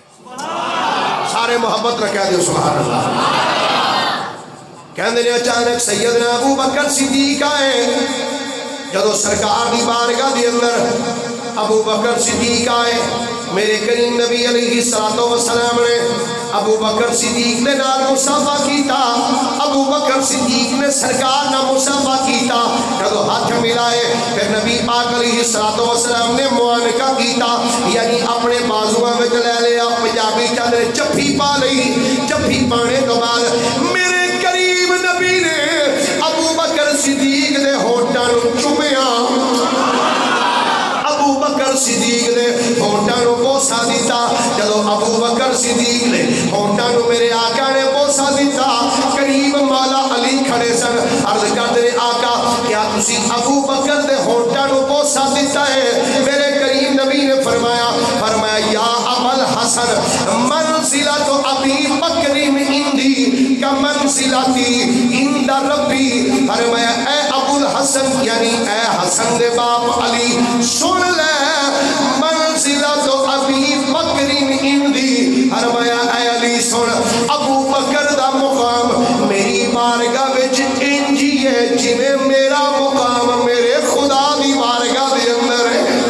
سارے محبت نہ کہہ دے سبحان اللہ. کہندے نے اچانک سیدنا ابو بکر صدیق آئے. جدو سرکار دی بارگاہ دی اندر ابو بکر صدیق آئے, میرے کریم نبی علیہ السلام نے ابو بکر صدیق نے نال مصافحہ کیتا. ابو بکر صدیق نے سرکار نال مصافحہ کیتا. جدو ہاتھ ملائے پھر نبی پاک علیہ السلام نے معانقہ کیتا, یعنی اپنے بازوਆਂ وچ لے لیا. پنجابی چادر چپھی پا لئی. چپھی پانے تو بعد میرے کریم نبی نے ابو بکر صدیق دے ہونٹاں نوں چومیا. ابو بکر صدیق نے ہونٹاں نوں بوسا دیتا. جدو ابو بکر صدیق نے ہونٹاں نوں میرے آقا نے بوسا دیتا, قریب مولا علی کھڑے سن. عرض کردے آقا کیا تسی ابو بکر دے ہونٹاں نوں بوسا دیتا ہے؟ میرے کریم نبی نے فرمایا یا ابل حسن منزلۃ ابی بکر عندی کمنزلتی عند ربی. فرمایا اے ابو الحسن یعنی اے حسن دے باپ علی سن لے, منزلۃ ابی بکر عندی. فرمایا اے علی سن, ابو بکر دا مقام میری بارگاہ وچ انجی ہے جویں میرا مقام میرے خدا دی بارگاہ دے اندر ہے.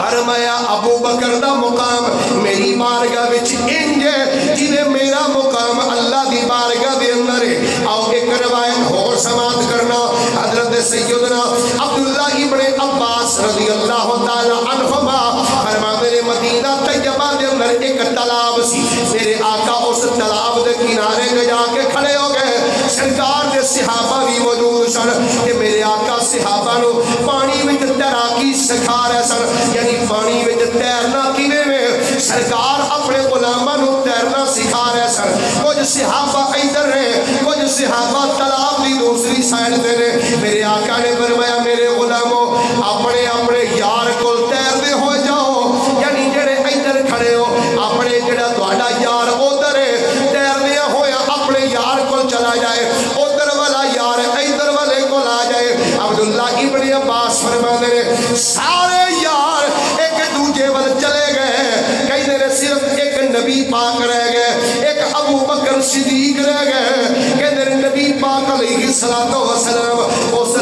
فرمایا ابو بکر دا مقام میری بارگاہ وچ انج ہے جویں میرا مقام اللہ دی بارگاہ دے اندر ہے. آؤ ایک روایت اور سماعت کرنا. حضرت سیدنا عبداللہ ابن عباس رضی اللہ تعالی عنہما فرماتے ہیں مدینہ طیبہ دے اندر ایک تالاب سی. میرے آقا اس تالاب دے کنارے تے جا کے کھڑے ہو گئے. سرکار دے صحابہ بھی موجود سن کہ میرے آقا صحابہ نو پانی وچ تیراکی سکھا رہے سن, یعنی پانی وچ تیرنا کیویں میں سرکار اپنے غلاماں نو تیرنا سکھا رہے سن. کچھ صحابہ ادھر نے, کچھ صحابہ تالاب دی دوسری سائڈ تے نے. میرے آقا نے فرمایا میرے غلاموں اپنے اپنے یار کول تیردے ہو جاؤ, یعنی جڑے ادھر کھڑے ہو اپنے جڑا تہاڈا یار ادھر ہے تیردیا ہویا اپنے یار کول چلا جائے, ادھر والا یار ادھر والے کول آ جائے. عبداللہ ابن عباس فرماتے ہیں سارے یار ایک دوجے ول چلے گئے. کہیں نے صرف ایک نبی پاک رہ گئے, ایک ابو بکر صدیق رہ گئے. کہندے نبی پاک علیہ الصلوۃ والسلام اس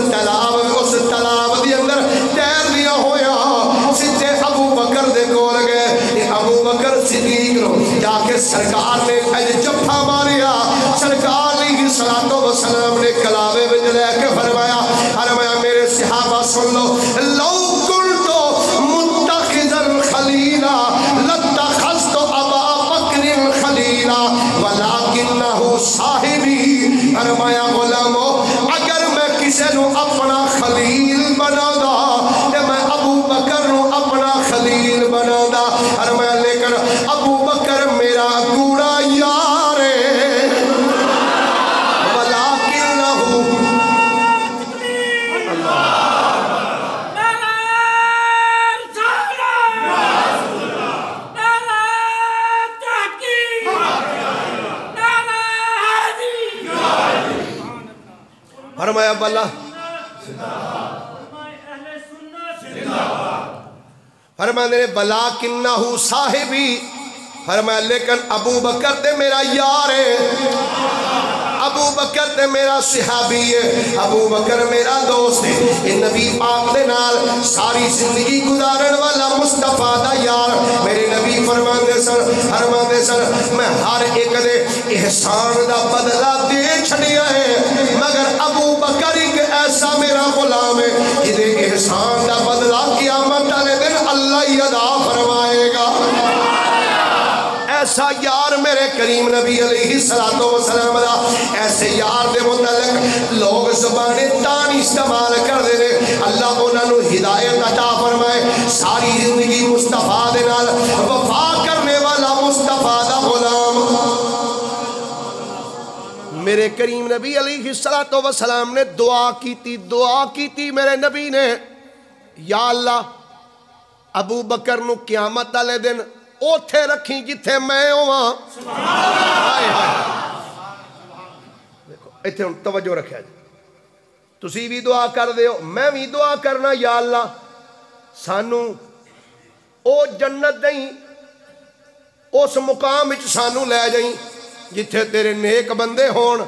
تالاب دے اندر تیر دیا ہویا سیدھے ابو بکر دے کول گئے. ابو بکر صدیق نو جا کے سرکار نے اج جفا ماریا. سرکار علیہ الصلوۃ والسلام نے کلاوے وچ لے کے فرمایا میرے صحابہ سن لو, لو کنت متخذا خلیلا لاتخذت ابا بکر خلیلا ولکنہ صاحبی. فرمایا غلامو اگر میں کسی نو اپنا خلیل بنا دا تے میں ابو بکر نو اپنا خلیل بنا دا. فرمایا لیکن بلا فرماندے نے بلا کنہو صاحبی فرمایا لیکن ابو بکر تے میرا یار ہے ابو بکر تے میرا صحابی ہے ابو بکر میرا دوست ہے یہ نبی پاک دے نال ساری زندگی گزارن والا مصطفیٰ دا یار میرے نبی فرماندے سن میں ہر ایک دے احسان دا بدلہ دے چھڑیا ہے مگر ابو بکر ایک ایسا میرا غلام ہے جدے احسان دا بدلہ قیامت والے دن اللہ ہی ادا فرمائے گا ایسا یار میرے کریم نبی علیہ السلام دا ایسے یار دے متعلق لوگ زبان تان استعمال کر دے رہے اللہ انہوں نے ہدایت عطا فرمائے ساری زندگی مصطفیٰ دے نال وفا کرنے والا مصطفیٰ دا غلام میرے کریم نبی علیہ السلام نے دعا کی تھی میرے نبی نے یا اللہ ابو بکر نو قیامت والے دن اوتھے رکھی جتھے میں ہوا دیکھو ایتھے ہن توجہ رکھیا جی تسی بھی دعا کر دیو میں بھی دعا کرنا یا اللہ سانو او جنت دیں اس مقام وچ سانو لے جائیں جتھے تیرے نیک بندے ہون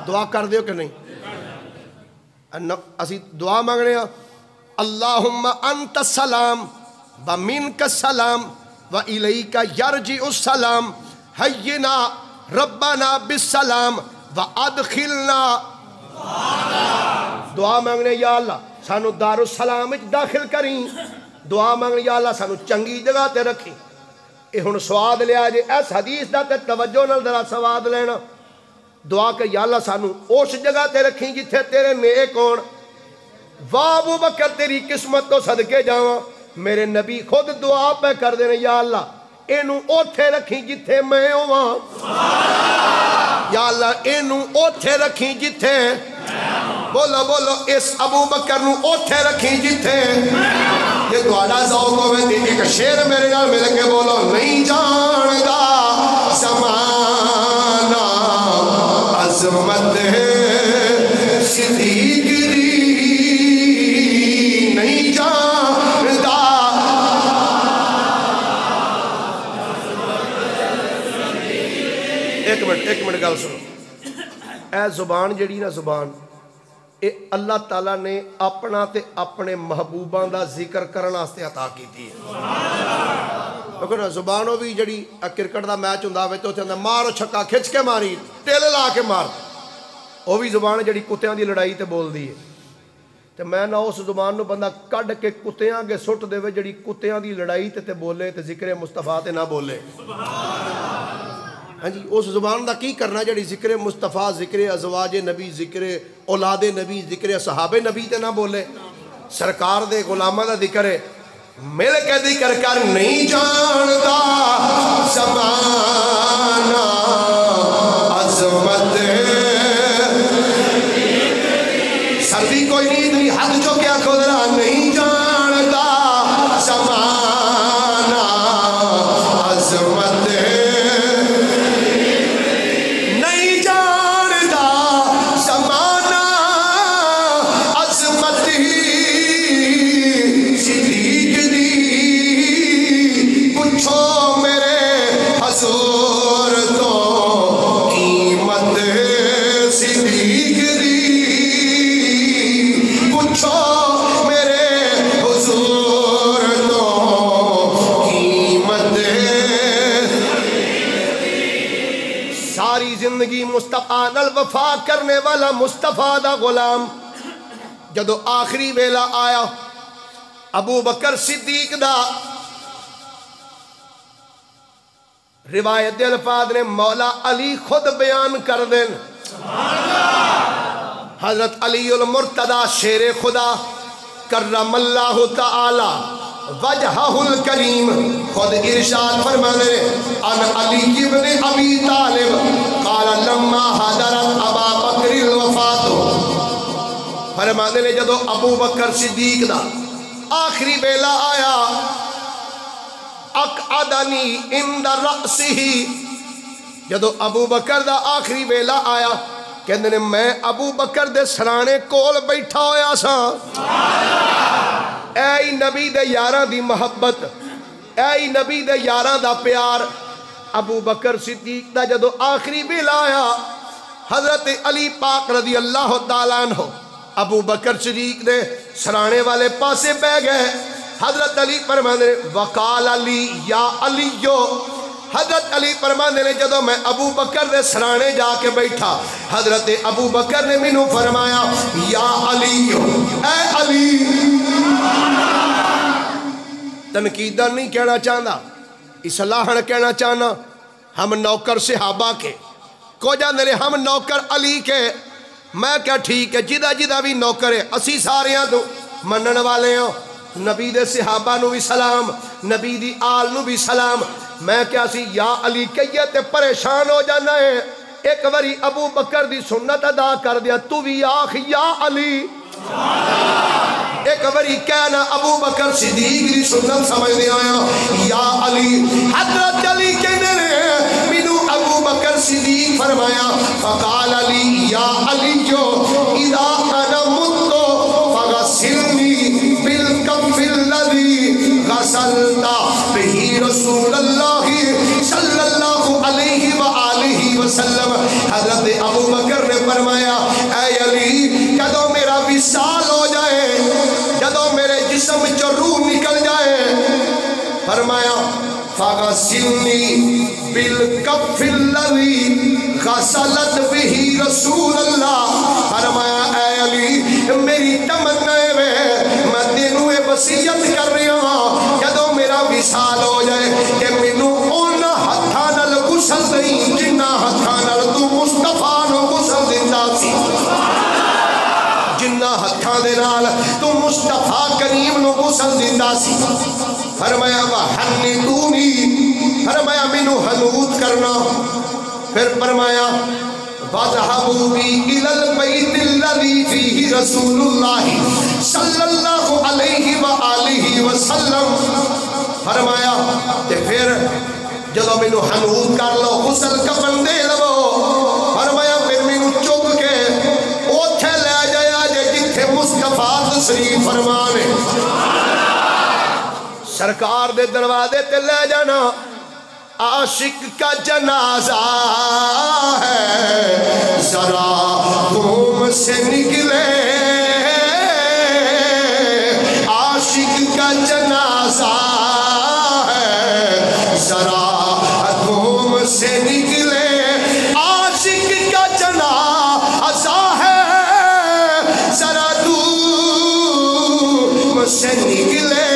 دعا کر دیو کہ نہیں اسی دعا مانگنے ہیں اللہم انت السلام ومنک السلام وإلیک یرجع السلام حینا ربنا بالسلام وادخلنا دعا مانگنے یا اللہ سانو دار السلام داخل کریں دعا مانگنے یا اللہ سانو چنگی جگہ تے رکھیں اے ہن سواد لیا جے اس حدیث دا تے توجہ نال ذرا سواد لینا دعا کہ یا اللہ سانو اس جگہ تے رکھیں جتھے تیرے نیک ہون واہ ابو بکر تیری قسمت تو صدقے جاواں میرے نبی خود دعا پہ کر دینے یا اللہ اینو اوتھے رکھیں جتھے میں ہوا یا اللہ اینو اوتھے رکھیں جتھے بولو بولو اس ابو بکر نو اوتھے رکھیں جتھے یہ دعاڑا ذوق ہوئے تھی ایک شیر میرے نال مل کے بولو نہیں جاندا زمانہ عظمت صدیق دی نہیں جاندا ایک منٹ گل سنو اے زبان جڑی نا زبان اے اللہ تعالیٰ نے اپنا تے اپنے محبوباں دا ذکر کرنا واسطے عطا کیتی ہے دیکھو نا زبانوں بھی جڑی کرکٹ دا میچ ہوندا ہوے تے اوتھے ہوندا مارو چھکا کھچ کے ماری ٹیل لا کے مار او بھی زبان جڑی کتیاں دی لڑائی تے بولدی ہے تے میں نہ اس زبان نو بندہ کڈ کے کتیاں اگے سٹ دے جڑی کتیاں دی لڑائی تے بولے تے ذکر مصطفیٰ تے نہ بولے ہاں جی اس زبان دا کی کرنا جڑی ذکر مصطفیٰ ذکر ازواج نبی ذکر اولاد نبی ذکر صحابہ نبی تے نہ بولے سرکار دے غلامہ دا ذکر ہے مل کے ذکر کر نہیں جاندا زمانہ عظمت سردی کوئی نیند نہیں حد جو کیا کھدرا نہیں جاندا زمانہ عظمت زندگی مصطفیٰ نال وفا کرنے والا مصطفیٰ دا غلام جدو آخری ویلا آیا ابو بکر صدیق دا روایت دے الفاظ نے مولا علی خود بیان کر دیں حضرت علی المرتضی شیر خدا کرم اللہ تعالی وجہہ الکریم خود ارشاد فرمانے ان علی ابن ابی طالب قال لما حضرت ابا بکر الوفات فرمانے لے جدو ابو بکر صدیق دا آخری بیلا آیا اقعدنی اندر رأسی جدو ابو بکر دا آخری بیلا آیا کہندے نے میں ابو بکر دے سرانے کول بیٹھا ہویا سا اے نبی دے یاراں دی محبت اے نبی دے یاراں دا پیار ابو بکر صدیق دا جدو آخری ویلا آیا حضرت علی پاک رضی اللہ تعالیٰ عنہ ابو بکر صدیق دے سرانے والے پاسے بہ گئے حضرت علی فرماندے وقال علی یا علیو حضرت علی فرماندے نے جدو میں ابو بکر دے سرانے جا کے بیٹھا حضرت ابو بکر نے مینوں فرمایا یا علیو اے علی تنقیدہ نہیں کہنا چاہتا اصلاحاً کہنا چاہنا ہم نوکر صحابہ کے کو جاندے نے ہم نوکر علی کے میں کیا ٹھیک ہے جدہ جدہ بھی نوکر ہے اسی ساریاں تو منن والے ہوں نبی دے صحابہ نو بھی سلام نبی دی آل نو بھی سلام میں کیا سی یا علی کہیے تے پریشان ہو جانا ہے ایک وری ابو بکر دی سنت ادا کر دیا تو بھی آخ یا علی ایک وری کہنا ابو بکر صدیق دی سنت سمجھ دے آیا یا علی حضرت علی کہنے نے مینو ابو بکر صدیق فرمایا فقال علی یا علی جو اذا انا متو فغسلنی بالکف الذی غسلتا بہی رسول اللہ صلی اللہ علیہ وآلہ وسلم حضرت ابو بکر نے فرمایا اے علی جدو میرا وصال ہو جائے جدو میرے جسم چو روح نکل جائے فرمایا فغسلنی بالکف الذی غسلت بہی رسول اللہ فرمایا اے علی میری تمنا میں تینوں وصیت کر رہا ہوں جدو میرا وصال ہو جائے کہ مینوں ان ہتھاں نال غسل دیں جنہ ہتھاں نال تو مصطفیٰ نو غسل دیندا سی جنہ ہتھاں دے نال تو مصطفیٰ کریم نو غسل دیندا سی فرمایا وحنتونی فرمایا مینوں حنوت کرنا پھر فرمایا وَذَهَبُوا بِي إِلَى الْبَيْتِ الَّذِي فِيهِ رَسُولُ اللَّهِ صلی اللہ علیہ وآلہ وسلم فرمایا کہ پھر جدو مینوں حنوت کر لو غسل کفن دے لو فرمایا پھر مینوں چک کے اوتھے لے جایا جے جتھے مصطفیٰ تشریف فرمانے سرکار دے دروازے تے لے جانا عاشق کا جنازہ ہے ذرا قوم سے نکلے عاشق کا جنازہ ہے ذرا قوم سے نکلے عاشق کا جنازہ ہے ذرا قوم سے نکلے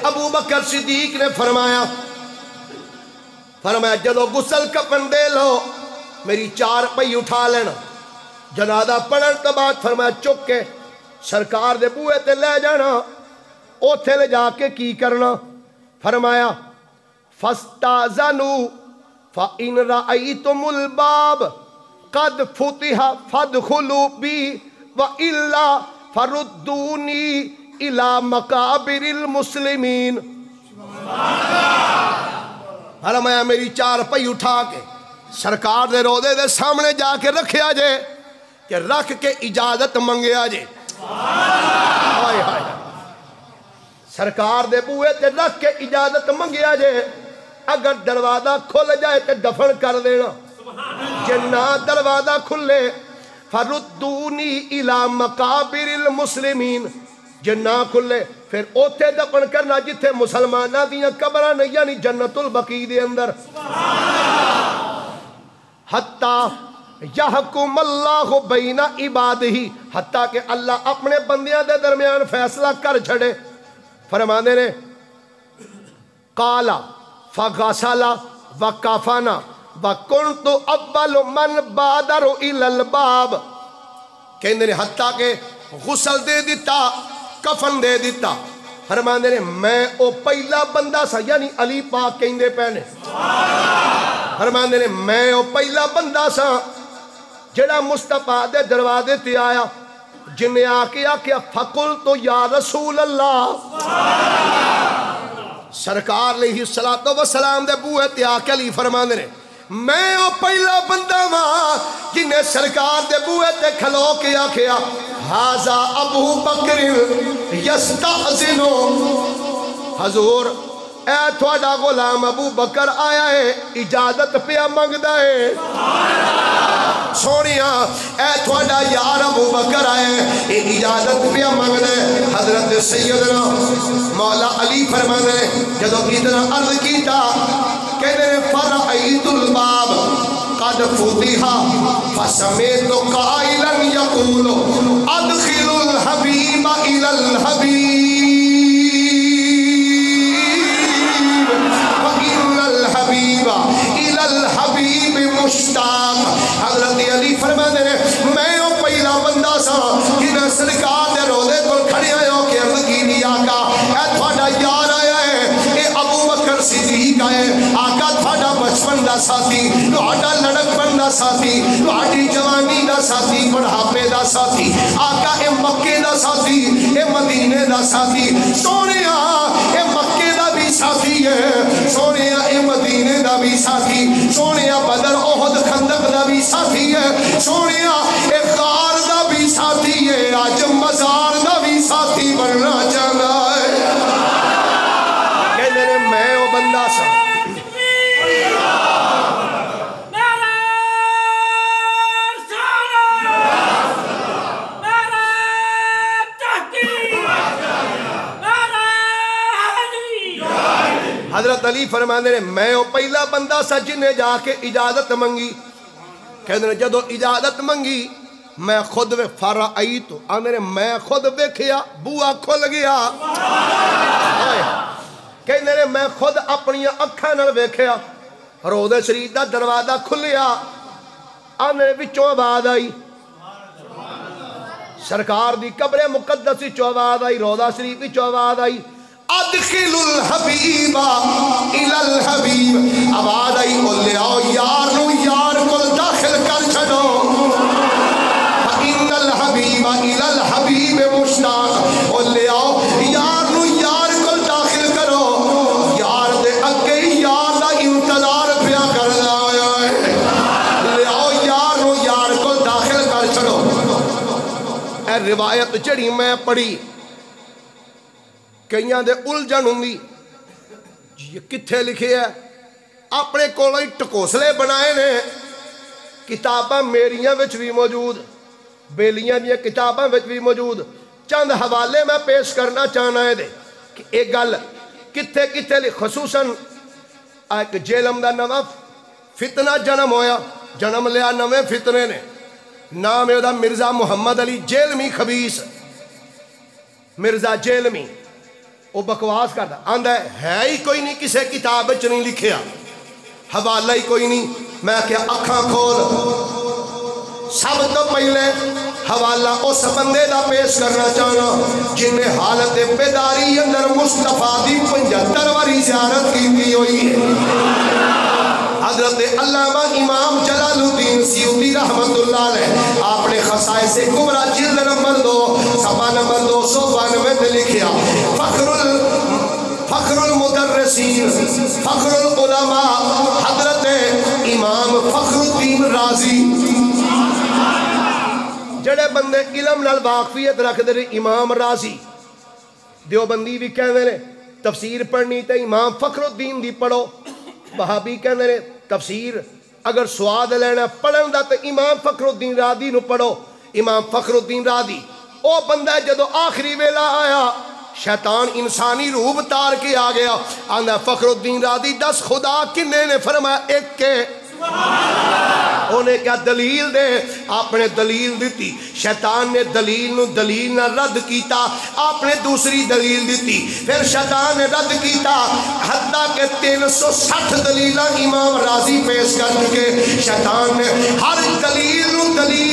ابو بکر صدیق نے فرمایا جدو غسل کفن دے لو میری چار پئی اٹھا لینا جنازہ پڑھن تو بعد فرمایا چک کے سرکار دے بوئے تے لے جانا اوتھے لے جا کے کی کرنا فرمایا فَاسْتَأْذَنُوا فَإِنْ رَأَيْتُمُ الْبَابَ قَدْ فُتِحَ فَادْخُلُوا بِي وَإِلَّا فَرُدُّونِي الى مقابر المسلمین فرمایا میری چار پئی اٹھا کے سرکار دے روضے دے سامنے جا کے رکھیا جے کہ رکھ کے اجازت منگیا جے سرکار دے بوئے تے رکھ کے اجازت منگیا جے اگر دروازہ کھل جائے تے دفن کر دینا جنہ دروازہ کھلے فردونی الى مقابر المسلمین جنہ کھلے پھر اوتھے دفن کرنا جتھے مسلمانہ دیاں قبران یعنی جنت البقیع دے اندر حتیٰ یحکم اللہ بین عبادہ حتیٰ کہ اللہ اپنے بندیاں دے درمیان فیصلہ کر چھڑے فرمانے نے قالا فغسلا وکفنا وَكُنْتُ أَوَّلُ مَنْ بَادَرُ إِلَى الْبَابِ کہندے نے حتیٰ کہ غسل دے دیتا کفن دے دیتا فرماندے نے میں او پہلا بندہ سا یعنی علی پاک کہندے پہنے فرماندے نے میں او پہلا بندہ سا جڑا مصطفیٰ دے دروازے تے آیا جنہیں آکے فَقُلْتُ یا رسول اللہ سرکار علیہ السلام دے بوئے تے آکے علی فرماندے نے میں او پہلا بندہ ماں جنہیں سرکار دے بوئے تے کھلو کے آکھیا حاضا ابو بکر یستعزنو حضور اے تھوڑا غلام ابو بکر آیا ہے اجازت پہ منگدا ہے سونیا اے تھوڑا یار ابو بکر آیا ہے اجازت پہ منگدا ہے حضرت سیدنا مولا علی فرمانے جدو اتنا عرض کیتا کہنے فرعیت الباب قد فتحا فسمیت قائلا یقول ادخل الحبیب الى الحبیب فإن الحبیب الى الحبیب مشتاق حضرت علی فرمانے میں او پہلا بندہ سا جنہیں سرکار دے روزے کو کھڑے آئے کہ عرض کی نہیں آقا اے تھوڑا یار آیا ہے اے ابو بکر صدیق آئے آقا تھوڑا بچپن دا ساتھی تھوڑا لڑکپن دا ساتھی تھوڑی جوانی دا ساتھی بڑھاپے دا ساتھی آقا اے مکے دا ساتھی اے مدینے دا ساتھی سونیا اے مکے دا بھی ساتھی ہے سونیا اے مدینے دا بھی ساتھی سونیا بدر احد خندق دا بھی ساتھی ہے سونیا اے غار دا بھی ساتھی ہے آج مزار دا بھی ساتھی بننا چاہنا ہے کہنے نے میں وہ بندہ سا حضرت علی فرمانے نے میں وہ پہلا بندہ سا جنہیں جا کے اجازت منگی کہنے نے جدو اجازت منگی میں خود فرعیت میں خود دیکھیا بوا کھل گیا کہنے نے میں خود اپنی اکھاں نال ویکھیا روضہ شریف دا دروازہ کھلیا آنے وچوں آواز آئی سرکار دی قبر مقدس وچوں آواز آئی روضہ شریف وچوں آواز آئی ادخل الحبیب الى الحبیب آواز آئی او لے آؤ یار نو یار کو داخل کر چھڑو فإن الحبیب الى الحبیب مشتاق او لے آؤ یار نو یار کو داخل کرو یار دے اگے یار دا انتظار پیا کرنا ہویا ہے لے آؤ یار نو یار کو داخل کر چھڑو اے روایت چڑی میں پڑھی کئیاں دے الجھن ہوندی یہ کتھے لکھے ہے اپنے کولوں ہی ٹکوسلے بنائے نے کتاباں میریاں وچ بھی موجود بیلیاں دیاں کتاباں وچ بھی موجود چند حوالے میں پیش کرنا چاہنا ہے دے کہ ایک گل کتھے کتھے خصوصاً ایک جیلم دا نواں فتنہ جنم ہویا جنم لیا نویں فتنے نے نام ہے دا مرزا محمد علی جیلمی خبیث مرزا جیلمی وہ بکواس کرتا آندہ ہے ہی کوئی نہیں کسے کتاب وچ نہیں لکھیا حوالہ ہی کوئی نہیں میں کیا اکھاں کھول سب تو پہلے حوالہ اس بندے دا پیش کرنا چاہنا جنہیں حالت بیداری اندر مصطفیٰ دی 75 واری زیارت کی ہوئی ہے حضرت علامہ امام جلال الدین سیوطی رحمت اللہ علیہ آپ نے خصائص کبرا جلد نمبر 2 صفحہ نمبر 292 میں لکھیا فخر المدرسین فخر العلماء حضرت امام فخر الدین رازی جڑے بندے علم نال واقفیت رکھ دے امام رازی دیوبندی بھی کہنے نے تفسیر پڑھنی تے امام فخر الدین دی پڑھو وہابی کہنے نے تفسیر اگر سواد لینا پڑھن دا تے امام فخر الدین رازی نو پڑھو امام فخر الدین رازی او بندہ جدو آخری ویلا آیا شیطان انسانی روح تار کے آ گیا آندہ فخر الدین رازی 10 خدا کنے نے فرمایا ایک کے انہیں کیا دلیل دے آپ نے دلیل دیتی شیطان نے دلیل نہ رد کیتا آپ نے دوسری دلیل دیتی پھر شیطان نے رد کیتا حتیٰ کہ 360 دلیلہ امام راضی پیش کر چکے شیطان نے ہر دلیل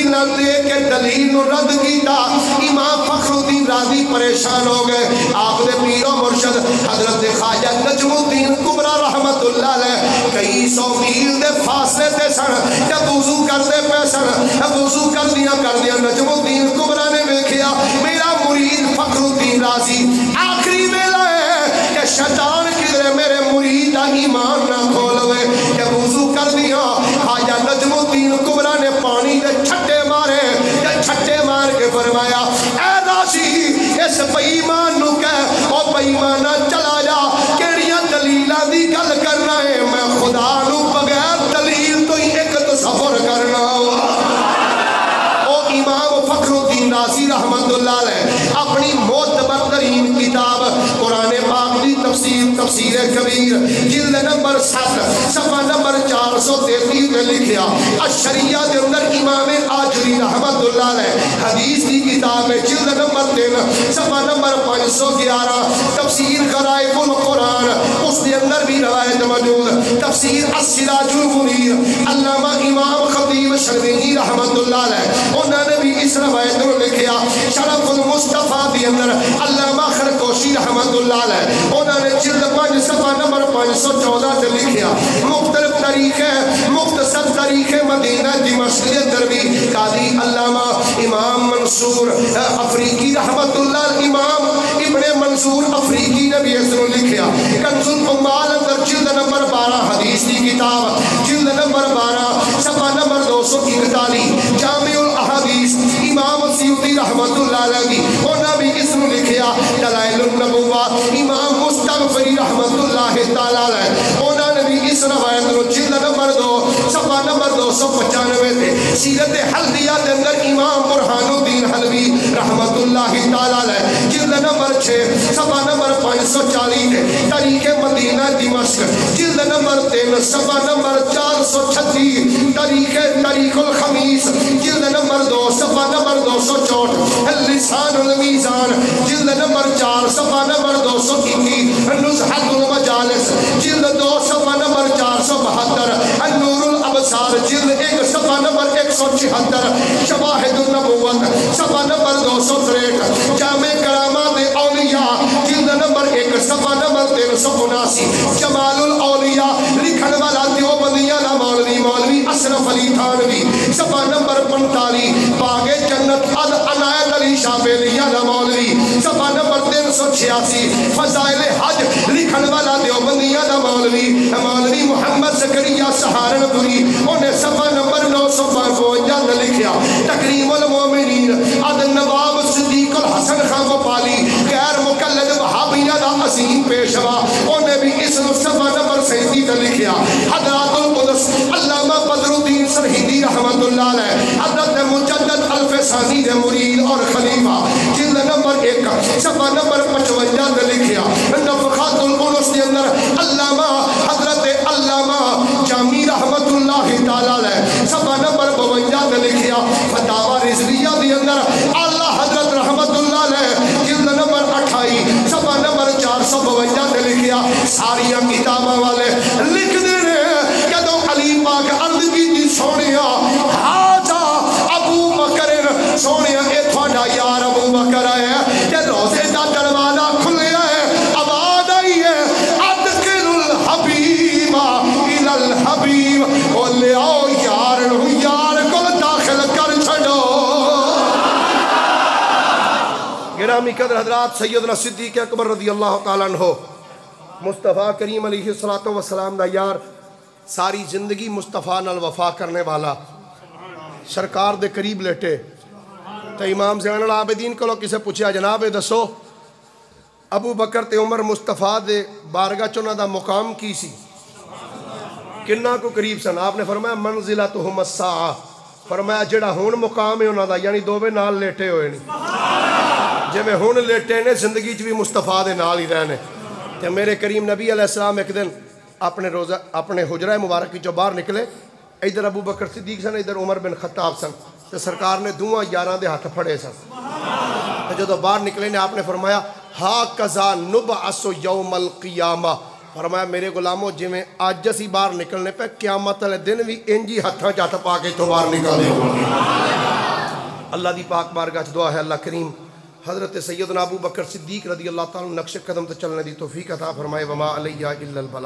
نہ دے کے دلیل رد کیتا امام فخر الدین راضی پریشان ہو گئے آپ نے پیر و مرشد حضرت خواجہ نجم الدین کبریٰ رحمت اللہ علیہ کئی 100 میل دے فاصلے تے سن جب وضو کرتے پہ سن وضو کر دیا نجم الدین کبریٰ نے دیکھیا میرا مرید فخر الدین راضی آخری ویلا ہے کہ شیطان کدھر میرے مرید دا ایمان نہ کھولوے جب وضو کر دیا خواجہ نجم الدین کبریٰ نے پانی دے چھٹے مارے چھٹے مار کے فرمایا اے راضی اس بےایمان نو کہہ او بےایمانا چلا جا کیڑیاں دلیلاں دی گل کرنا ہے میں خدا نو بغیر دلیل تو ہی ایک تصور کرنا او امام فخر الدین راضی رحمت اللہ علیہ اپنی معتبر ترین کتاب قرآن پاک دی تفسیر کبیر جلد نمبر 7 صفحہ نمبر 433 میں لکھیا الشریعہ دے اندر امام آجری رحمت اللہ علیہ حدیث دی کتاب ہے جلد نمبر 3 صفحہ نمبر 511 تفسیر غرائب القرآن اس دے اندر بھی روایت موجود تفسیر السراج المنیر علامہ امام خطیب شربینی رحمت اللہ علیہ انہوں نے بھی اس روایت کو لکھیا شرف المصطفیٰ دی اندر علامہ خرکوشی رحمت اللہ علیہ انہوں نے جلد 5 صفحہ نمبر 514 سے لکھیا مختلف مختصر طریقے مدینہ دمشق کے اندر بھی قاضی علامہ امام منصور افریقی رحمت اللہ امام ابن منصور افریقی نے بھی اس کو لکھیا کنز الامال اندر جلد نمبر 12 حدیث کی کتاب جلد نمبر 12 صفحہ نمبر 241 جامع الاحادیث امام سیوطی رحمت اللہ علیہ انہوں بھی اس کو لکھیا دلائل النبوہ امام مستغفری رحمت اللہ تعالی علیہ انہوں نے بھی اس روایت کو جلد نمبر 2 صفحہ نمبر 295 تھے سیرت حلدیہ کے اندر امام برہان الدین حلوی رحمت اللہ تعالی علیہ جلد نمبر 6 صفحہ نمبر 540 تھے تاریخ مدینہ دمشق جلد نمبر 3 صفحہ نمبر 436 تاریخ الخمیس جلد نمبر 2 صفحہ نمبر 264 لسان المیزان جلد نمبر 4 صفحہ نمبر 221 نزحت المجالس جلد 2 صفحہ نمبر 472 النور الابصار جلد 1 صفحہ نمبر 176 شواہد النبوت صفحہ نمبر 263 جامع کرامات اولیاء جلد نمبر 1 صفحہ نمبر 379 جمال الاولیاء لکھن والا دیوبندیاں مولوی اشرف علی تھانوی صفحہ نمبر 45 باغ جنت عنایت علی شاہ بیلیاں مولوی صفحہ نمبر 386 فضائل حج لکھن والا دیوبندیاں مولوی محمد زکریا سہارنپوری انہیں صفحہ نمبر 952 لکھیا تکریم المومنین عد نواب صدیق الحسن خان گوپالی غیر مقلد وہابیہ دا عظیم پیشوا انہیں بھی اس صفحہ نمبر 37 لکھیا حضرات القدس علامہ بدر الدین سرہیدی رحمت اللہ علیہ حضرت مجدد الفسانی دے مرید اور خلیفہ جلد نمبر 1 صفحہ نمبر 55 دے لکھیا نفخات الانس دے اندر علامہ حضرت علامہ جامی رحمت اللہ تعالی علیہ صفحہ نمبر 52 دے لکھیا فتاوی رضویہ دے اندر اعلی حضرت رحمت اللہ علیہ جلد نمبر 28 صفحہ نمبر 452 دے لکھیا ساریاں کتاباں والے لکھ دے کدو علی پاک عرض کی تھی سونیا حاجہ ابو بکر سونیا اے تھوڑا یار ابو بکر ہے کہ روزے دا دروازہ کھلے ہے آواز آئی ہے ادخل الحبیب الی الحبیب او لے آؤ یار کو داخل کر چھڑو گرامی قدر حضرات سیدنا صدیق اکبر رضی اللہ تعالیٰ عنہ مصطفیٰ کریم علیہ السلام دا یار ساری زندگی مصطفیٰ نال وفا کرنے والا سرکار دے قریب لیٹے تو امام زین العابدین کو لوگ کسے پوچھا جناب دسو ابو بکر تے عمر مصطفیٰ دے بارگاہ چونہ دا مقام کی سی کنہ کو قریب سن آپ نے فرمایا منزلتہم الساعہ فرمایا جڑا ہون مقام ہے انہوں دا یعنی دووے نال لیٹے ہوئے نہیں جے میں ہون لیٹے نے زندگی چ بھی مصطفیٰ دے نال ہی رہنے تے میرے کریم نبی علیہ السلام ایک دن اپنے حجرہ مبارک کی جو باہر نکلے ادھر ابو بکر صدیق سن ادھر عمر بن خطاب سن تو سرکار نے دوواں یاراں دے ہاتھ پھڑے سن تو جدو باہر نکلے نے آپ نے فرمایا ہا کذا نبعث یوم القیامہ فرمایا میرے غلاموں جی میں آج اسی باہر نکلنے پہ قیامت والے دن بھی انجی ہتھاں چاٹ پا کے تو باہر نکلے اللہ دی پاک بارگاہ وچ دعا ہے اللہ کریم حضرت سیدنا ابو بکر صدیق رضی اللہ تعالیٰ نقش قدم تے چلنے دی توفیق عطا فرمائے وما علیہ الا البلاغ